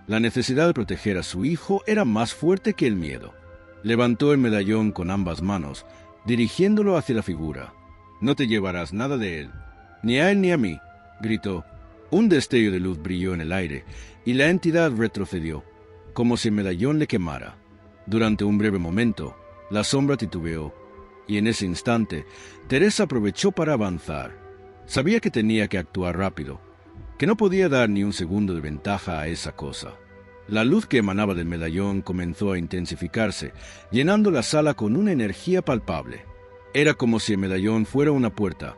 La necesidad de proteger a su hijo era más fuerte que el miedo. Levantó el medallón con ambas manos, dirigiéndolo hacia la figura. «No te llevarás nada de él, ni a él ni a mí», gritó. Un destello de luz brilló en el aire, y la entidad retrocedió, como si el medallón le quemara. Durante un breve momento, la sombra titubeó, y en ese instante, Teresa aprovechó para avanzar. Sabía que tenía que actuar rápido, que no podía dar ni un segundo de ventaja a esa cosa. La luz que emanaba del medallón comenzó a intensificarse, llenando la sala con una energía palpable. Era como si el medallón fuera una puerta,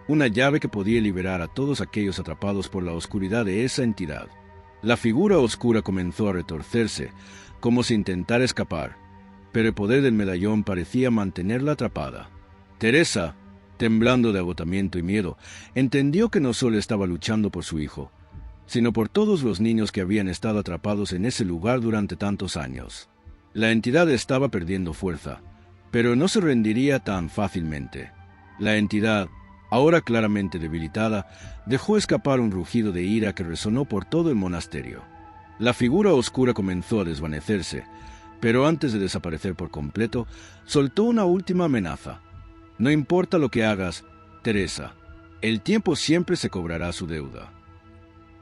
una llave que podía liberar a todos aquellos atrapados por la oscuridad de esa entidad. La figura oscura comenzó a retorcerse, como si intentara escapar, pero el poder del medallón parecía mantenerla atrapada. Teresa, temblando de agotamiento y miedo, entendió que no solo estaba luchando por su hijo, sino por todos los niños que habían estado atrapados en ese lugar durante tantos años. La entidad estaba perdiendo fuerza, pero no se rendiría tan fácilmente. La entidad, ahora claramente debilitada, dejó escapar un rugido de ira que resonó por todo el monasterio. La figura oscura comenzó a desvanecerse, pero antes de desaparecer por completo, soltó una última amenaza. «No importa lo que hagas, Teresa, el tiempo siempre se cobrará su deuda».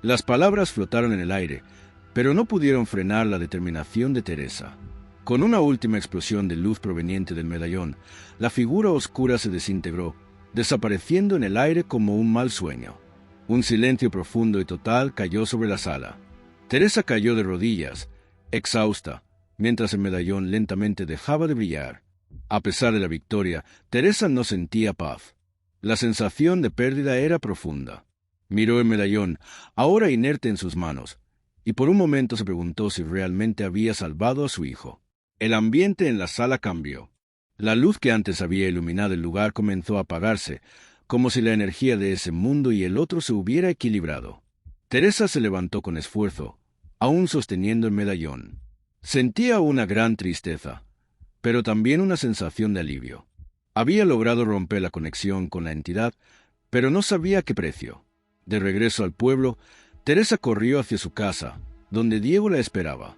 Las palabras flotaron en el aire, pero no pudieron frenar la determinación de Teresa. Con una última explosión de luz proveniente del medallón, la figura oscura se desintegró, desapareciendo en el aire como un mal sueño. Un silencio profundo y total cayó sobre la sala. Teresa cayó de rodillas, exhausta, mientras el medallón lentamente dejaba de brillar. A pesar de la victoria, Teresa no sentía paz. La sensación de pérdida era profunda. Miró el medallón, ahora inerte en sus manos, y por un momento se preguntó si realmente había salvado a su hijo. El ambiente en la sala cambió. La luz que antes había iluminado el lugar comenzó a apagarse, como si la energía de ese mundo y el otro se hubiera equilibrado. Teresa se levantó con esfuerzo, aún sosteniendo el medallón. Sentía una gran tristeza, pero también una sensación de alivio. Había logrado romper la conexión con la entidad, pero no sabía a qué precio. De regreso al pueblo, Teresa corrió hacia su casa, donde Diego la esperaba.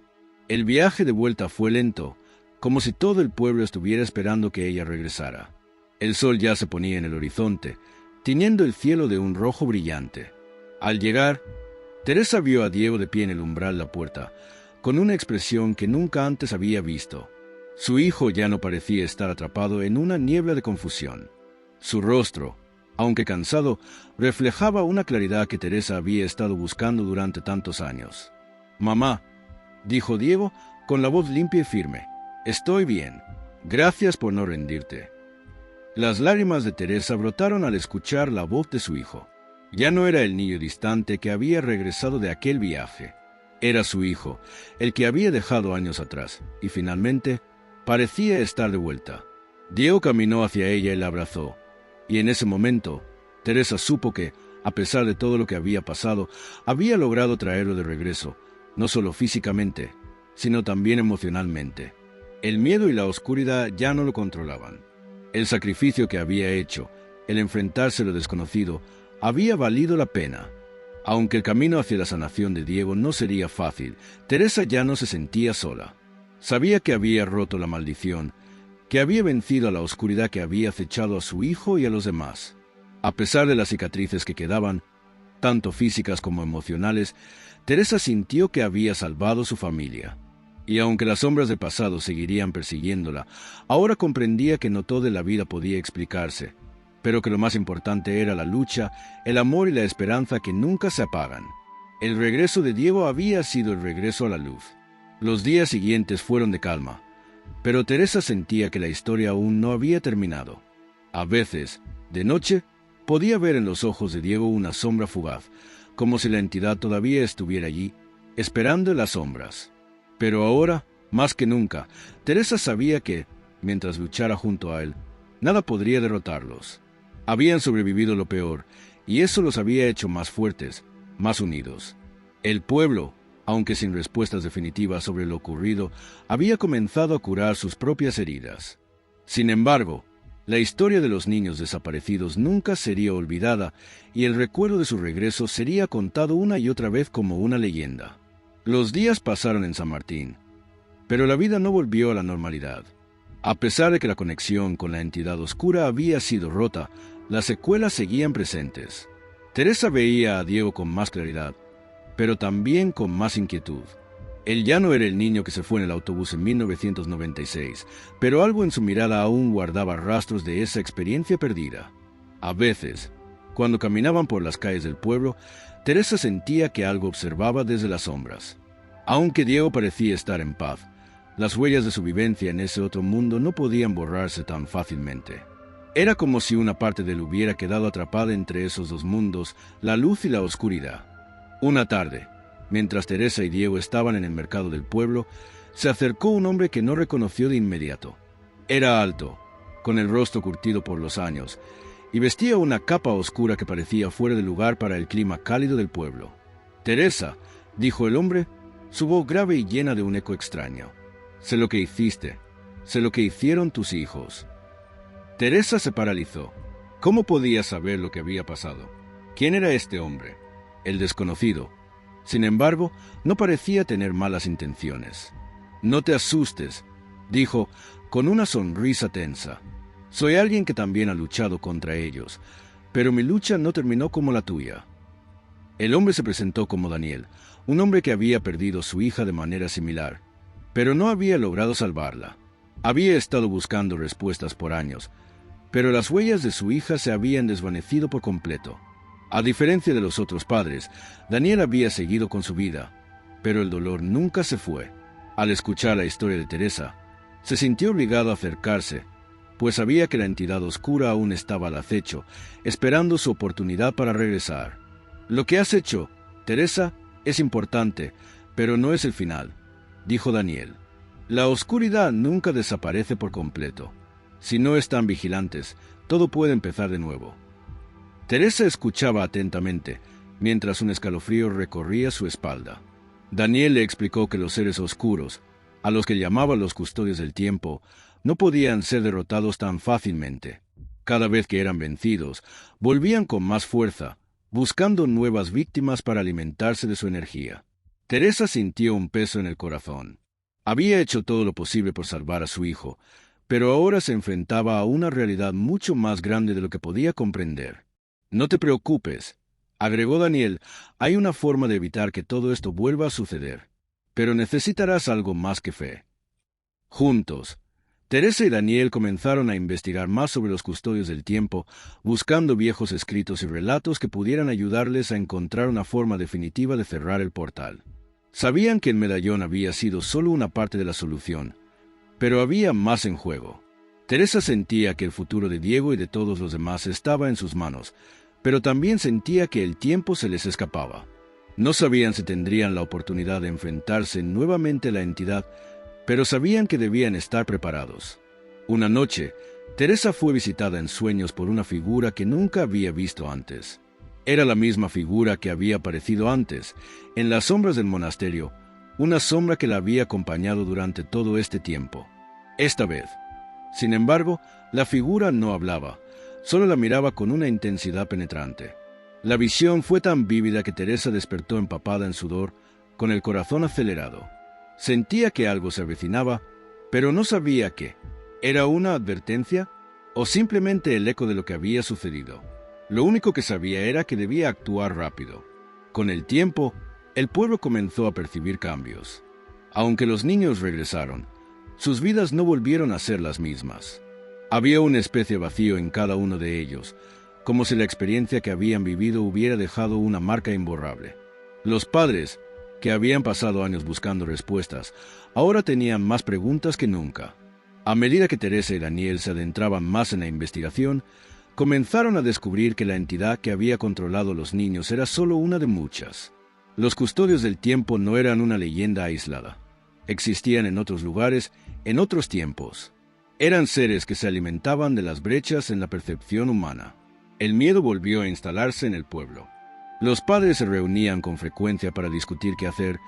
El viaje de vuelta fue lento, como si todo el pueblo estuviera esperando que ella regresara. El sol ya se ponía en el horizonte, tiñendo el cielo de un rojo brillante. Al llegar, Teresa vio a Diego de pie en el umbral de la puerta, con una expresión que nunca antes había visto. Su hijo ya no parecía estar atrapado en una niebla de confusión. Su rostro, aunque cansado, reflejaba una claridad que Teresa había estado buscando durante tantos años. «Mamá», dijo Diego con la voz limpia y firme, «estoy bien. Gracias por no rendirte». Las lágrimas de Teresa brotaron al escuchar la voz de su hijo. Ya no era el niño distante que había regresado de aquel viaje. Era su hijo, el que había dejado años atrás, y finalmente parecía estar de vuelta. Diego caminó hacia ella y la abrazó, y en ese momento Teresa supo que, a pesar de todo lo que había pasado, había logrado traerlo de regreso, no solo físicamente, sino también emocionalmente. El miedo y la oscuridad ya no lo controlaban. El sacrificio que había hecho, el enfrentarse a lo desconocido, había valido la pena. Aunque el camino hacia la sanación de Diego no sería fácil, Teresa ya no se sentía sola. Sabía que había roto la maldición, que había vencido a la oscuridad que había acechado a su hijo y a los demás. A pesar de las cicatrices que quedaban, tanto físicas como emocionales, Teresa sintió que había salvado su familia. Y aunque las sombras del pasado seguirían persiguiéndola, ahora comprendía que no todo en la vida podía explicarse, pero que lo más importante era la lucha, el amor y la esperanza que nunca se apagan. El regreso de Diego había sido el regreso a la luz. Los días siguientes fueron de calma, pero Teresa sentía que la historia aún no había terminado. A veces, de noche, podía ver en los ojos de Diego una sombra fugaz, como si la entidad todavía estuviera allí, esperando en las sombras. Pero ahora, más que nunca, Teresa sabía que, mientras luchara junto a él, nada podría derrotarlos. Habían sobrevivido lo peor, y eso los había hecho más fuertes, más unidos. El pueblo, aunque sin respuestas definitivas sobre lo ocurrido, había comenzado a curar sus propias heridas. Sin embargo, la historia de los niños desaparecidos nunca sería olvidada, y el recuerdo de su regreso sería contado una y otra vez como una leyenda. Los días pasaron en San Martín, pero la vida no volvió a la normalidad. A pesar de que la conexión con la entidad oscura había sido rota, las secuelas seguían presentes. Teresa veía a Diego con más claridad, pero también con más inquietud. Él ya no era el niño que se fue en el autobús en 1996, pero algo en su mirada aún guardaba rastros de esa experiencia perdida. A veces, cuando caminaban por las calles del pueblo, Teresa sentía que algo observaba desde las sombras. Aunque Diego parecía estar en paz, las huellas de su vivencia en ese otro mundo no podían borrarse tan fácilmente. Era como si una parte de él hubiera quedado atrapada entre esos dos mundos, la luz y la oscuridad. Una tarde, mientras Teresa y Diego estaban en el mercado del pueblo, se acercó un hombre que no reconoció de inmediato. Era alto, con el rostro curtido por los años, y vestía una capa oscura que parecía fuera de lugar para el clima cálido del pueblo. «Teresa», dijo el hombre, su voz grave y llena de un eco extraño. «Sé lo que hiciste, sé lo que hicieron tus hijos». Teresa se paralizó. ¿Cómo podía saber lo que había pasado? ¿Quién era este hombre? El desconocido. Sin embargo, no parecía tener malas intenciones. «No te asustes», dijo, con una sonrisa tensa. «Soy alguien que también ha luchado contra ellos, pero mi lucha no terminó como la tuya». El hombre se presentó como Daniel, un hombre que había perdido a su hija de manera similar, pero no había logrado salvarla. Había estado buscando respuestas por años, pero las huellas de su hija se habían desvanecido por completo. A diferencia de los otros padres, Daniel había seguido con su vida, pero el dolor nunca se fue. Al escuchar la historia de Teresa, se sintió obligado a acercarse, pues sabía que la entidad oscura aún estaba al acecho, esperando su oportunidad para regresar. «Lo que has hecho, Teresa, es importante, pero no es el final», dijo Daniel. «La oscuridad nunca desaparece por completo. Si no están vigilantes, todo puede empezar de nuevo». Teresa escuchaba atentamente, mientras un escalofrío recorría su espalda. Daniel le explicó que los seres oscuros, a los que llamaba los custodios del tiempo, no podían ser derrotados tan fácilmente. Cada vez que eran vencidos, volvían con más fuerza, buscando nuevas víctimas para alimentarse de su energía. Teresa sintió un peso en el corazón. Había hecho todo lo posible por salvar a su hijo, pero ahora se enfrentaba a una realidad mucho más grande de lo que podía comprender. «No te preocupes», agregó Daniel, «hay una forma de evitar que todo esto vuelva a suceder, pero necesitarás algo más que fe». Juntos, Teresa y Daniel comenzaron a investigar más sobre los custodios del tiempo, buscando viejos escritos y relatos que pudieran ayudarles a encontrar una forma definitiva de cerrar el portal. Sabían que el medallón había sido solo una parte de la solución, pero había más en juego. Teresa sentía que el futuro de Diego y de todos los demás estaba en sus manos, pero también sentía que el tiempo se les escapaba. No sabían si tendrían la oportunidad de enfrentarse nuevamente a la entidad, pero sabían que debían estar preparados. Una noche, Teresa fue visitada en sueños por una figura que nunca había visto antes. Era la misma figura que había aparecido antes, en las sombras del monasterio, una sombra que la había acompañado durante todo este tiempo. Esta vez, sin embargo, la figura no hablaba, solo la miraba con una intensidad penetrante. La visión fue tan vívida que Teresa despertó empapada en sudor, con el corazón acelerado. Sentía que algo se avecinaba, pero no sabía qué. ¿Era una advertencia o simplemente el eco de lo que había sucedido? Lo único que sabía era que debía actuar rápido. Con el tiempo, el pueblo comenzó a percibir cambios. Aunque los niños regresaron, sus vidas no volvieron a ser las mismas. Había una especie de vacío en cada uno de ellos, como si la experiencia que habían vivido hubiera dejado una marca imborrable. Los padres, que habían pasado años buscando respuestas, ahora tenían más preguntas que nunca. A medida que Teresa y Daniel se adentraban más en la investigación, comenzaron a descubrir que la entidad que había controlado a los niños era solo una de muchas. Los custodios del tiempo no eran una leyenda aislada. Existían en otros lugares, en otros tiempos. Eran seres que se alimentaban de las brechas en la percepción humana. El miedo volvió a instalarse en el pueblo. Los padres se reunían con frecuencia para discutir qué hacer,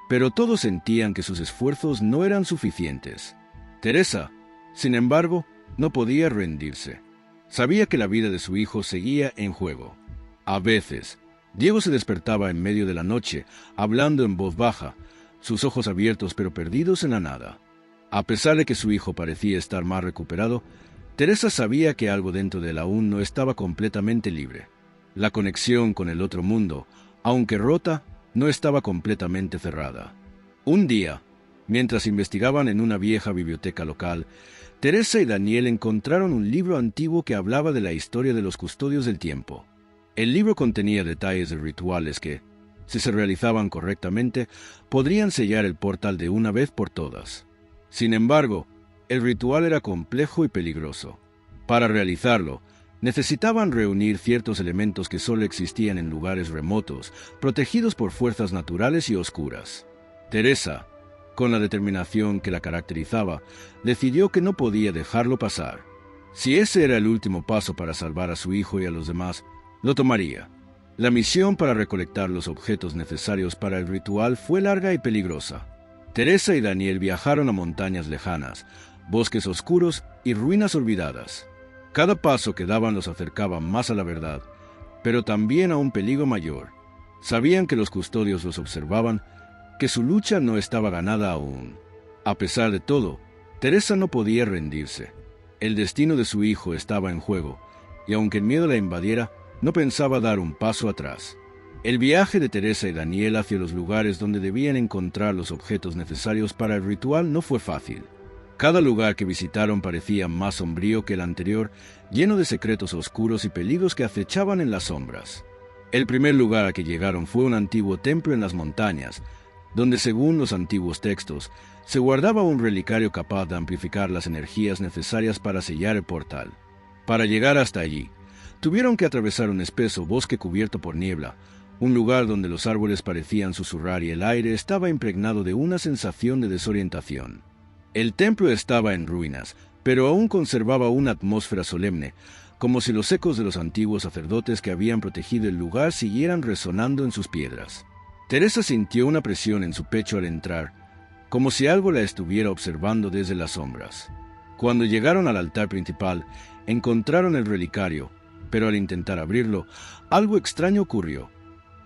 pero todos sentían que sus esfuerzos no eran suficientes. Teresa, sin embargo, no podía rendirse. Sabía que la vida de su hijo seguía en juego. A veces, Diego se despertaba en medio de la noche, hablando en voz baja, sus ojos abiertos pero perdidos en la nada. A pesar de que su hijo parecía estar más recuperado, Teresa sabía que algo dentro de él aún no estaba completamente libre. La conexión con el otro mundo, aunque rota, no estaba completamente cerrada. Un día, mientras investigaban en una vieja biblioteca local, Teresa y Daniel encontraron un libro antiguo que hablaba de la historia de los custodios del tiempo. El libro contenía detalles de rituales que, si se realizaban correctamente, podrían sellar el portal de una vez por todas. Sin embargo, el ritual era complejo y peligroso. Para realizarlo, necesitaban reunir ciertos elementos que solo existían en lugares remotos, protegidos por fuerzas naturales y oscuras. Teresa, con la determinación que la caracterizaba, decidió que no podía dejarlo pasar. Si ese era el último paso para salvar a su hijo y a los demás, lo tomaría. La misión para recolectar los objetos necesarios para el ritual fue larga y peligrosa. Teresa y Daniel viajaron a montañas lejanas, bosques oscuros y ruinas olvidadas. Cada paso que daban los acercaba más a la verdad, pero también a un peligro mayor. Sabían que los custodios los observaban, que su lucha no estaba ganada aún. A pesar de todo, Teresa no podía rendirse. El destino de su hijo estaba en juego, y aunque el miedo la invadiera, no pensaba dar un paso atrás. El viaje de Teresa y Daniel hacia los lugares donde debían encontrar los objetos necesarios para el ritual no fue fácil. Cada lugar que visitaron parecía más sombrío que el anterior, lleno de secretos oscuros y peligros que acechaban en las sombras. El primer lugar a que llegaron fue un antiguo templo en las montañas, donde, según los antiguos textos, se guardaba un relicario capaz de amplificar las energías necesarias para sellar el portal. Para llegar hasta allí, tuvieron que atravesar un espeso bosque cubierto por niebla, un lugar donde los árboles parecían susurrar y el aire estaba impregnado de una sensación de desorientación. El templo estaba en ruinas, pero aún conservaba una atmósfera solemne, como si los ecos de los antiguos sacerdotes que habían protegido el lugar siguieran resonando en sus piedras. Teresa sintió una presión en su pecho al entrar, como si algo la estuviera observando desde las sombras. Cuando llegaron al altar principal, encontraron el relicario, pero al intentar abrirlo, algo extraño ocurrió.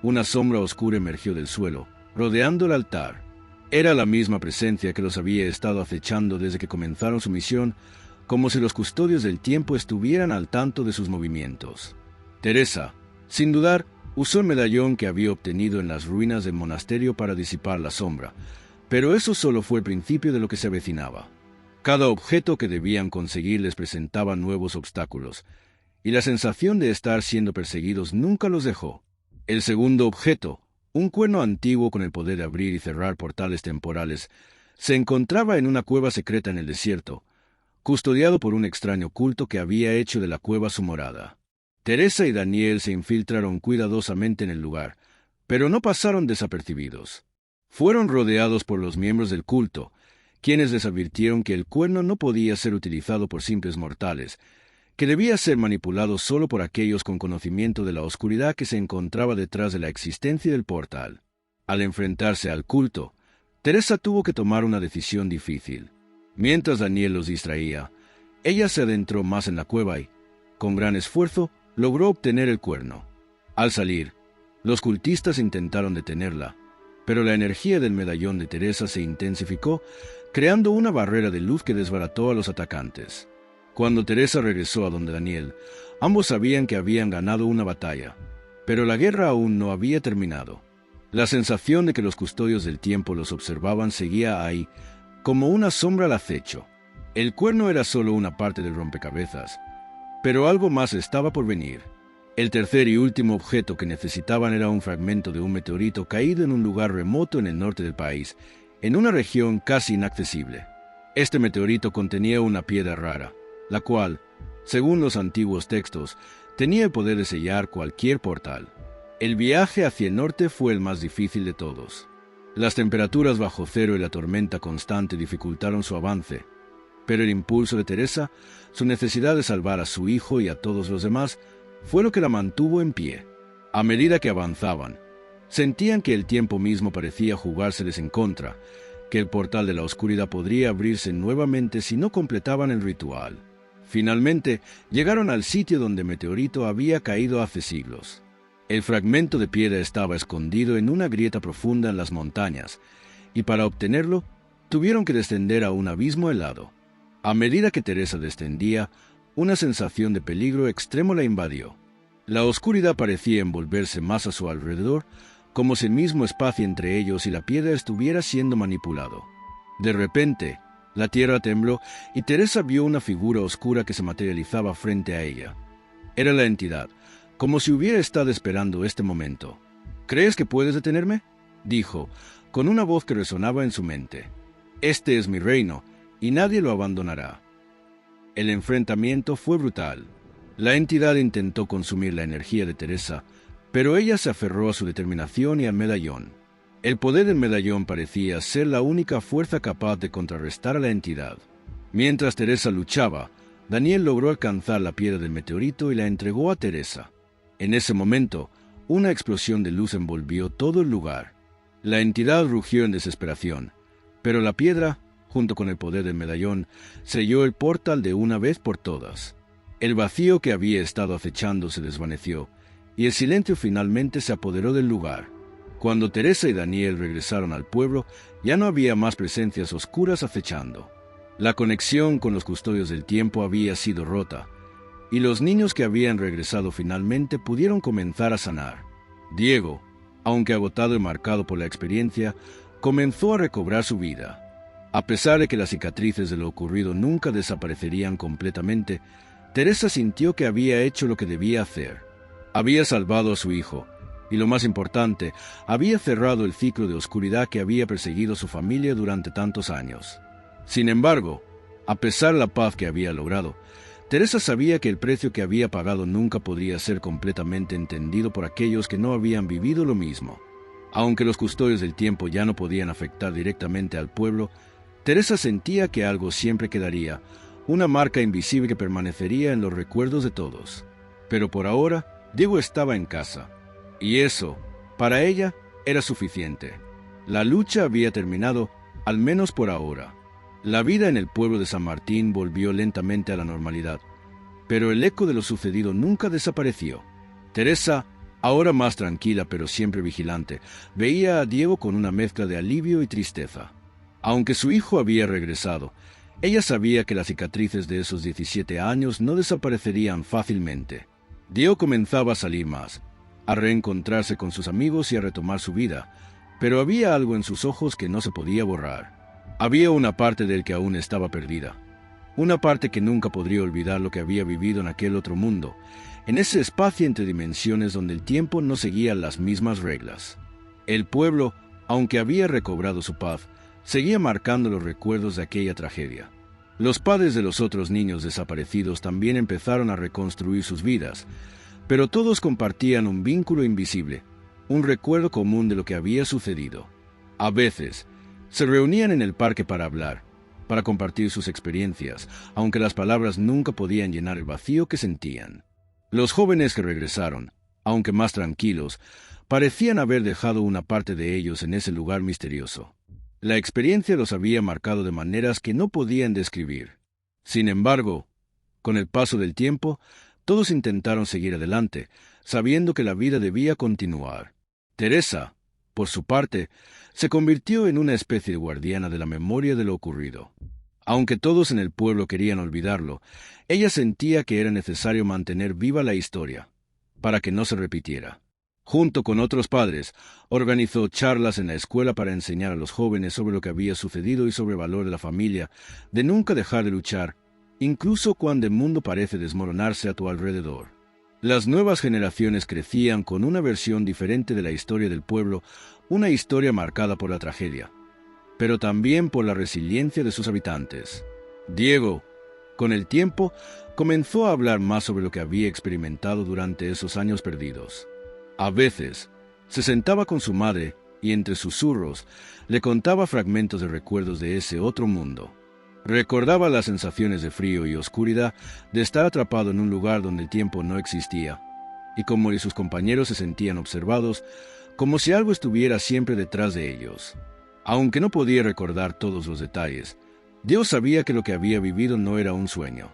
Una sombra oscura emergió del suelo, rodeando el altar. Era la misma presencia que los había estado acechando desde que comenzaron su misión, como si los custodios del tiempo estuvieran al tanto de sus movimientos. Teresa, sin dudar, usó el medallón que había obtenido en las ruinas del monasterio para disipar la sombra, pero eso solo fue el principio de lo que se avecinaba. Cada objeto que debían conseguir les presentaba nuevos obstáculos, y la sensación de estar siendo perseguidos nunca los dejó. El segundo objeto, un cuerno antiguo con el poder de abrir y cerrar portales temporales, se encontraba en una cueva secreta en el desierto, custodiado por un extraño culto que había hecho de la cueva su morada. Teresa y Daniel se infiltraron cuidadosamente en el lugar, pero no pasaron desapercibidos. Fueron rodeados por los miembros del culto, quienes les advirtieron que el cuerno no podía ser utilizado por simples mortales, que debía ser manipulado solo por aquellos con conocimiento de la oscuridad que se encontraba detrás de la existencia del portal. Al enfrentarse al culto, Teresa tuvo que tomar una decisión difícil. Mientras Daniel los distraía, ella se adentró más en la cueva y, con gran esfuerzo, logró obtener el cuerno. Al salir, los cultistas intentaron detenerla, pero la energía del medallón de Teresa se intensificó, creando una barrera de luz que desbarató a los atacantes. Cuando Teresa regresó a donde Daniel, ambos sabían que habían ganado una batalla, pero la guerra aún no había terminado. La sensación de que los custodios del tiempo los observaban seguía ahí, como una sombra al acecho. El cuerno era solo una parte del rompecabezas, pero algo más estaba por venir. El tercer y último objeto que necesitaban era un fragmento de un meteorito caído en un lugar remoto en el norte del país, en una región casi inaccesible. Este meteorito contenía una piedra rara, la cual, según los antiguos textos, tenía el poder de sellar cualquier portal. El viaje hacia el norte fue el más difícil de todos. Las temperaturas bajo cero y la tormenta constante dificultaron su avance, pero el impulso de Teresa, su necesidad de salvar a su hijo y a todos los demás, fue lo que la mantuvo en pie. A medida que avanzaban, sentían que el tiempo mismo parecía jugárseles en contra, que el portal de la oscuridad podría abrirse nuevamente si no completaban el ritual. Finalmente, llegaron al sitio donde el meteorito había caído hace siglos. El fragmento de piedra estaba escondido en una grieta profunda en las montañas, y para obtenerlo, tuvieron que descender a un abismo helado. A medida que Teresa descendía, una sensación de peligro extremo la invadió. La oscuridad parecía envolverse más a su alrededor, como si el mismo espacio entre ellos y la piedra estuviera siendo manipulado. De repente, la tierra tembló y Teresa vio una figura oscura que se materializaba frente a ella. Era la entidad, como si hubiera estado esperando este momento. «¿Crees que puedes detenerme?», dijo, con una voz que resonaba en su mente. «Este es mi reino, y nadie lo abandonará». El enfrentamiento fue brutal. La entidad intentó consumir la energía de Teresa, pero ella se aferró a su determinación y al medallón. El poder del medallón parecía ser la única fuerza capaz de contrarrestar a la entidad. Mientras Teresa luchaba, Daniel logró alcanzar la piedra del meteorito y la entregó a Teresa. En ese momento, una explosión de luz envolvió todo el lugar. La entidad rugió en desesperación, pero la piedra, junto con el poder del medallón, selló el portal de una vez por todas. El vacío que había estado acechando se desvaneció, y el silencio finalmente se apoderó del lugar. Cuando Teresa y Daniel regresaron al pueblo, ya no había más presencias oscuras acechando. La conexión con los custodios del tiempo había sido rota, y los niños que habían regresado finalmente pudieron comenzar a sanar. Diego, aunque agotado y marcado por la experiencia, comenzó a recobrar su vida. A pesar de que las cicatrices de lo ocurrido nunca desaparecerían completamente, Teresa sintió que había hecho lo que debía hacer. Había salvado a su hijo, y lo más importante, había cerrado el ciclo de oscuridad que había perseguido a su familia durante tantos años. Sin embargo, a pesar de la paz que había logrado, Teresa sabía que el precio que había pagado nunca podría ser completamente entendido por aquellos que no habían vivido lo mismo. Aunque los custodios del tiempo ya no podían afectar directamente al pueblo, Teresa sentía que algo siempre quedaría, una marca invisible que permanecería en los recuerdos de todos. Pero por ahora, Diego estaba en casa, y eso, para ella, era suficiente. La lucha había terminado, al menos por ahora. La vida en el pueblo de San Martín volvió lentamente a la normalidad, pero el eco de lo sucedido nunca desapareció. Teresa, ahora más tranquila pero siempre vigilante, veía a Diego con una mezcla de alivio y tristeza. Aunque su hijo había regresado, ella sabía que las cicatrices de esos 17 años no desaparecerían fácilmente. Diego comenzaba a salir más, a reencontrarse con sus amigos y a retomar su vida, pero había algo en sus ojos que no se podía borrar. Había una parte de él que aún estaba perdida, una parte que nunca podría olvidar lo que había vivido en aquel otro mundo, en ese espacio entre dimensiones donde el tiempo no seguía las mismas reglas. El pueblo, aunque había recobrado su paz, seguía marcando los recuerdos de aquella tragedia. Los padres de los otros niños desaparecidos también empezaron a reconstruir sus vidas, Pero todos compartían un vínculo invisible, un recuerdo común de lo que había sucedido. A veces, se reunían en el parque para hablar, para compartir sus experiencias, aunque las palabras nunca podían llenar el vacío que sentían. Los jóvenes que regresaron, aunque más tranquilos, parecían haber dejado una parte de ellos en ese lugar misterioso. La experiencia los había marcado de maneras que no podían describir. Sin embargo, con el paso del tiempo, todos intentaron seguir adelante, sabiendo que la vida debía continuar. Teresa, por su parte, se convirtió en una especie de guardiana de la memoria de lo ocurrido. Aunque todos en el pueblo querían olvidarlo, ella sentía que era necesario mantener viva la historia, para que no se repitiera. Junto con otros padres, organizó charlas en la escuela para enseñar a los jóvenes sobre lo que había sucedido y sobre el valor de la familia, de nunca dejar de luchar, incluso cuando el mundo parece desmoronarse a tu alrededor. Las nuevas generaciones crecían con una versión diferente de la historia del pueblo, una historia marcada por la tragedia, pero también por la resiliencia de sus habitantes. Diego, con el tiempo, comenzó a hablar más sobre lo que había experimentado durante esos años perdidos. A veces, se sentaba con su madre y entre susurros le contaba fragmentos de recuerdos de ese otro mundo. Recordaba las sensaciones de frío y oscuridad de estar atrapado en un lugar donde el tiempo no existía, y como sus compañeros se sentían observados, como si algo estuviera siempre detrás de ellos. Aunque no podía recordar todos los detalles, Dios sabía que lo que había vivido no era un sueño.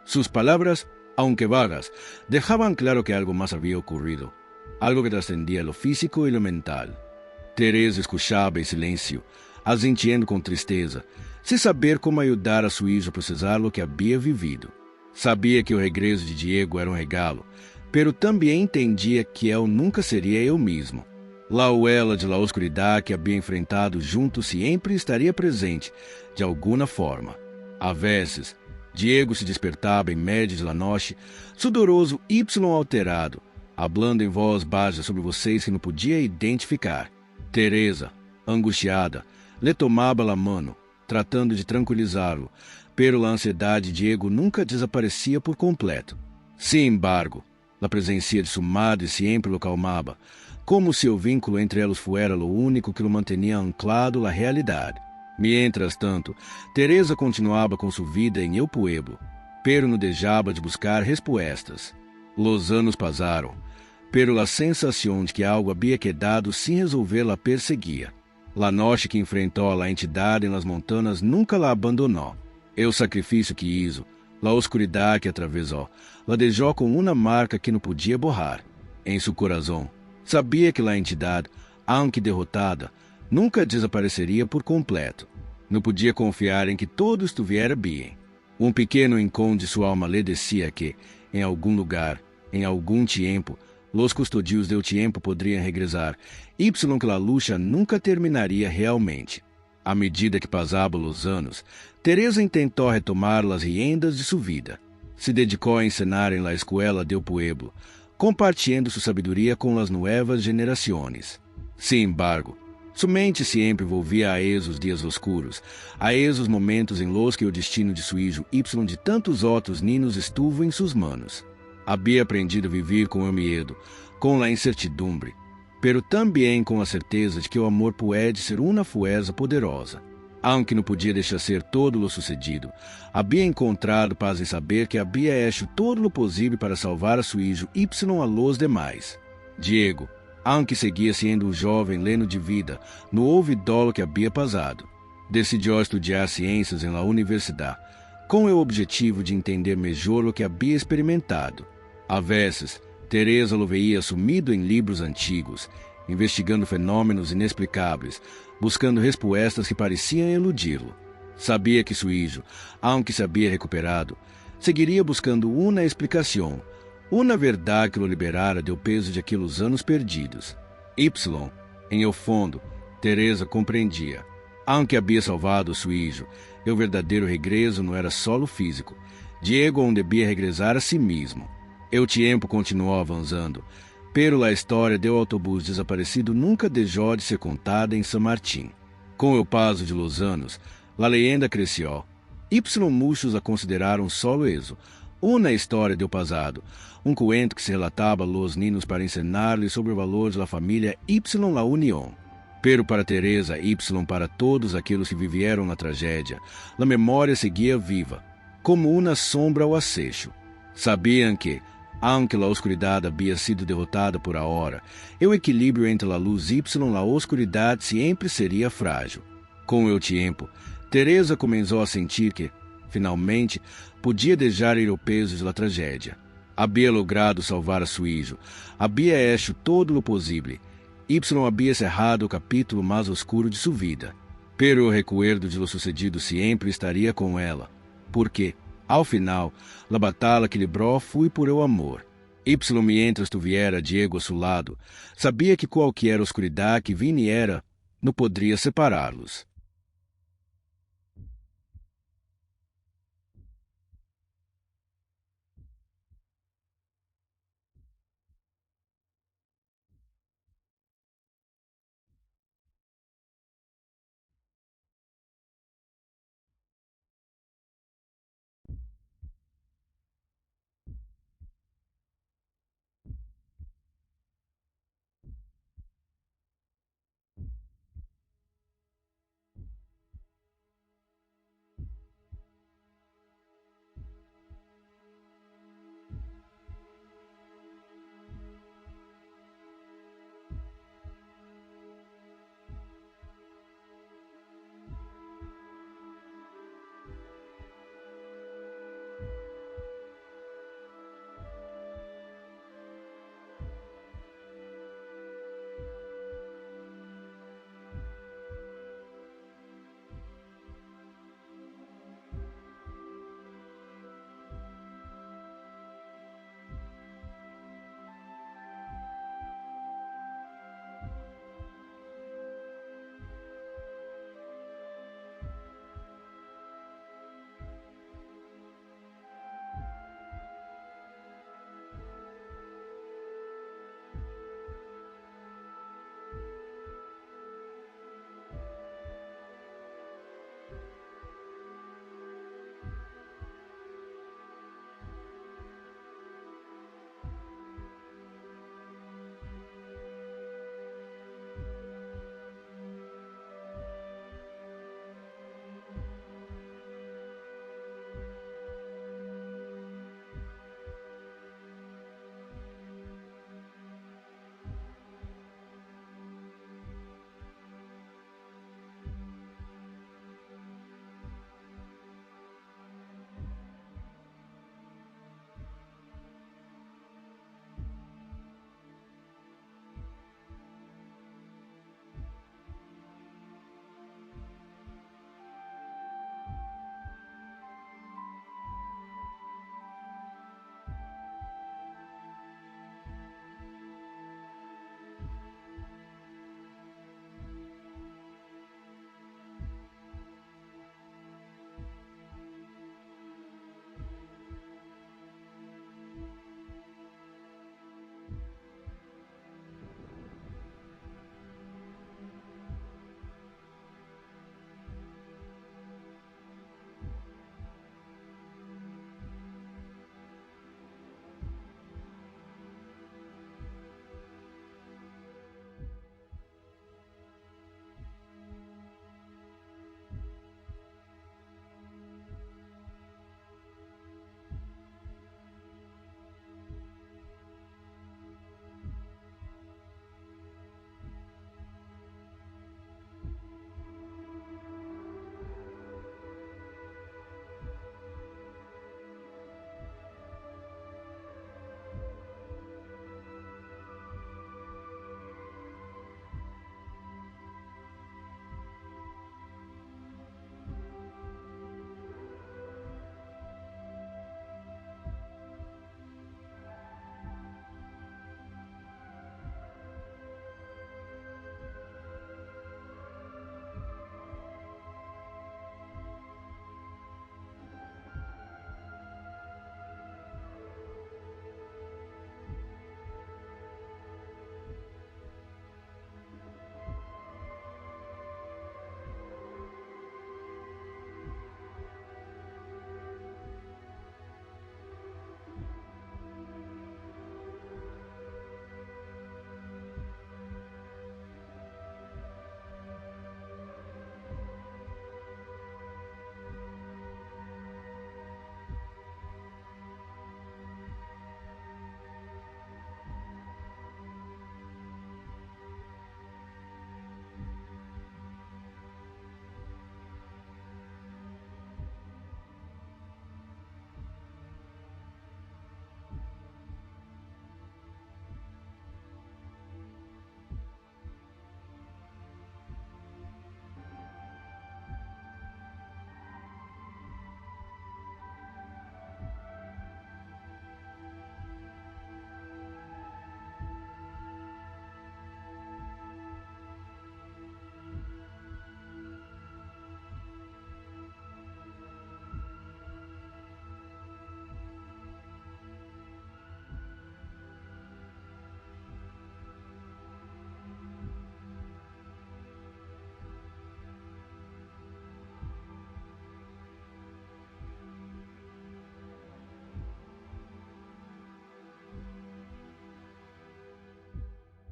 Sus palabras, aunque vagas, dejaban claro que algo más había ocurrido, algo que trascendía lo físico y lo mental. Teresa escuchaba em silêncio, assentindo com tristeza, sem saber como ajudar a sua hija a processar o que havia vivido. Sabia que o regresso de Diego era um regalo, pero também entendia que eu nunca seria eu mesmo. La huela de la oscuridad que havia enfrentado junto sempre estaria presente, de alguma forma. A vezes, Diego se despertava em médio de la noche, sudoroso Y alterado, hablando em voz baixa sobre vocês que não podia identificar. Teresa, angustiada, le tomava la mano, tratando de tranquilizá-lo, pero a ansiedade de Diego nunca desaparecia por completo. Sin embargo, a presença de sua madre sempre lo calmava, como se o vínculo entre eles fuera lo único que lo mantinha anclado à realidade. Mientras tanto, Teresa continuava com sua vida em El Pueblo, pero não deixava de buscar respostas. Los anos passaram, pero a sensação de que algo havia quedado sem resolver la perseguia. La noche que enfrentou a entidade em las montanas nunca la abandonou. O sacrifício que hizo, la oscuridade que atravessou, la deixou com uma marca que não podia borrar. Em seu coração, sabia que la entidade, aunque derrotada, nunca desapareceria por completo. Não podia confiar em que tudo estivesse bem. Um pequeno incômodo de sua alma lhe dizia que, em algum lugar, em algum tempo, los custodios del tiempo poderiam regressar, y que la lucha nunca terminaria realmente. À medida que passavam os anos, Teresa intentou retomar as riendas de sua vida. Se dedicou a ensinar em la escuela del pueblo, compartilhando sua sabedoria com as novas gerações. Sin embargo, sua mente sempre volvia a esos dias oscuros, a esos momentos em los que o destino de sua hijo Y de tantos outros niños estuvo em suas manos. Havia aprendido a viver com o medo, com a incertidumbre, pero também com a certeza de que o amor pode ser uma fuerza poderosa. Aunque não podia deixar ser todo o sucedido, havia encontrado paz em saber que havia hecho todo o possível para salvar a seu hijo Y a los demais. Diego, aunque seguia sendo um jovem leno de vida, não houve dolo que havia passado. Decidiu estudar ciências em la universidade, com o objetivo de entender melhor o que havia experimentado. A vezes, Teresa lo veía sumido em livros antigos, investigando fenômenos inexplicáveis, buscando respostas que pareciam eludi-lo. Sabia que seu hijo, aunque se havia recuperado, seguiria buscando uma explicação, uma verdade que lo liberara do peso de aqueles anos perdidos. Y, em el fundo, Teresa compreendia. Aunque havia salvado seu hijo, o verdadeiro regresso não era só o físico. Diego não devia regressar a si mesmo. O tempo continuou avançando, pero a história do autobus desaparecido nunca deixou de ser contada em San Martín. Com o passo de los anos, a leyenda cresceu. Y muitos a consideraram solo eso, Uma história do passado, um cuento que se relatava a los niños para ensinar-lhes sobre o valor da família Y la União. Pero para Teresa Y, para todos aqueles que viveram na tragédia, a memória seguia viva, como uma sombra ao acecho. Sabiam que, aunque a oscuridade havia sido derrotada por ahora, o equilíbrio entre a luz Y e a oscuridade sempre seria frágil. Com o tempo, Teresa começou a sentir que, finalmente, podia deixar ir o peso da tragédia. Havia logrado salvar a seu hijo, havia hecho todo o possível. Y havia cerrado o capítulo mais oscuro de sua vida, pero o recuerdo de lo sucedido sempre estaria com ela, porque, ao final, a batalha que librou foi por o amor. Y, mientras tuviera Diego a seu lado, sabia que qualquer oscuridade que viniera não poderia separá-los.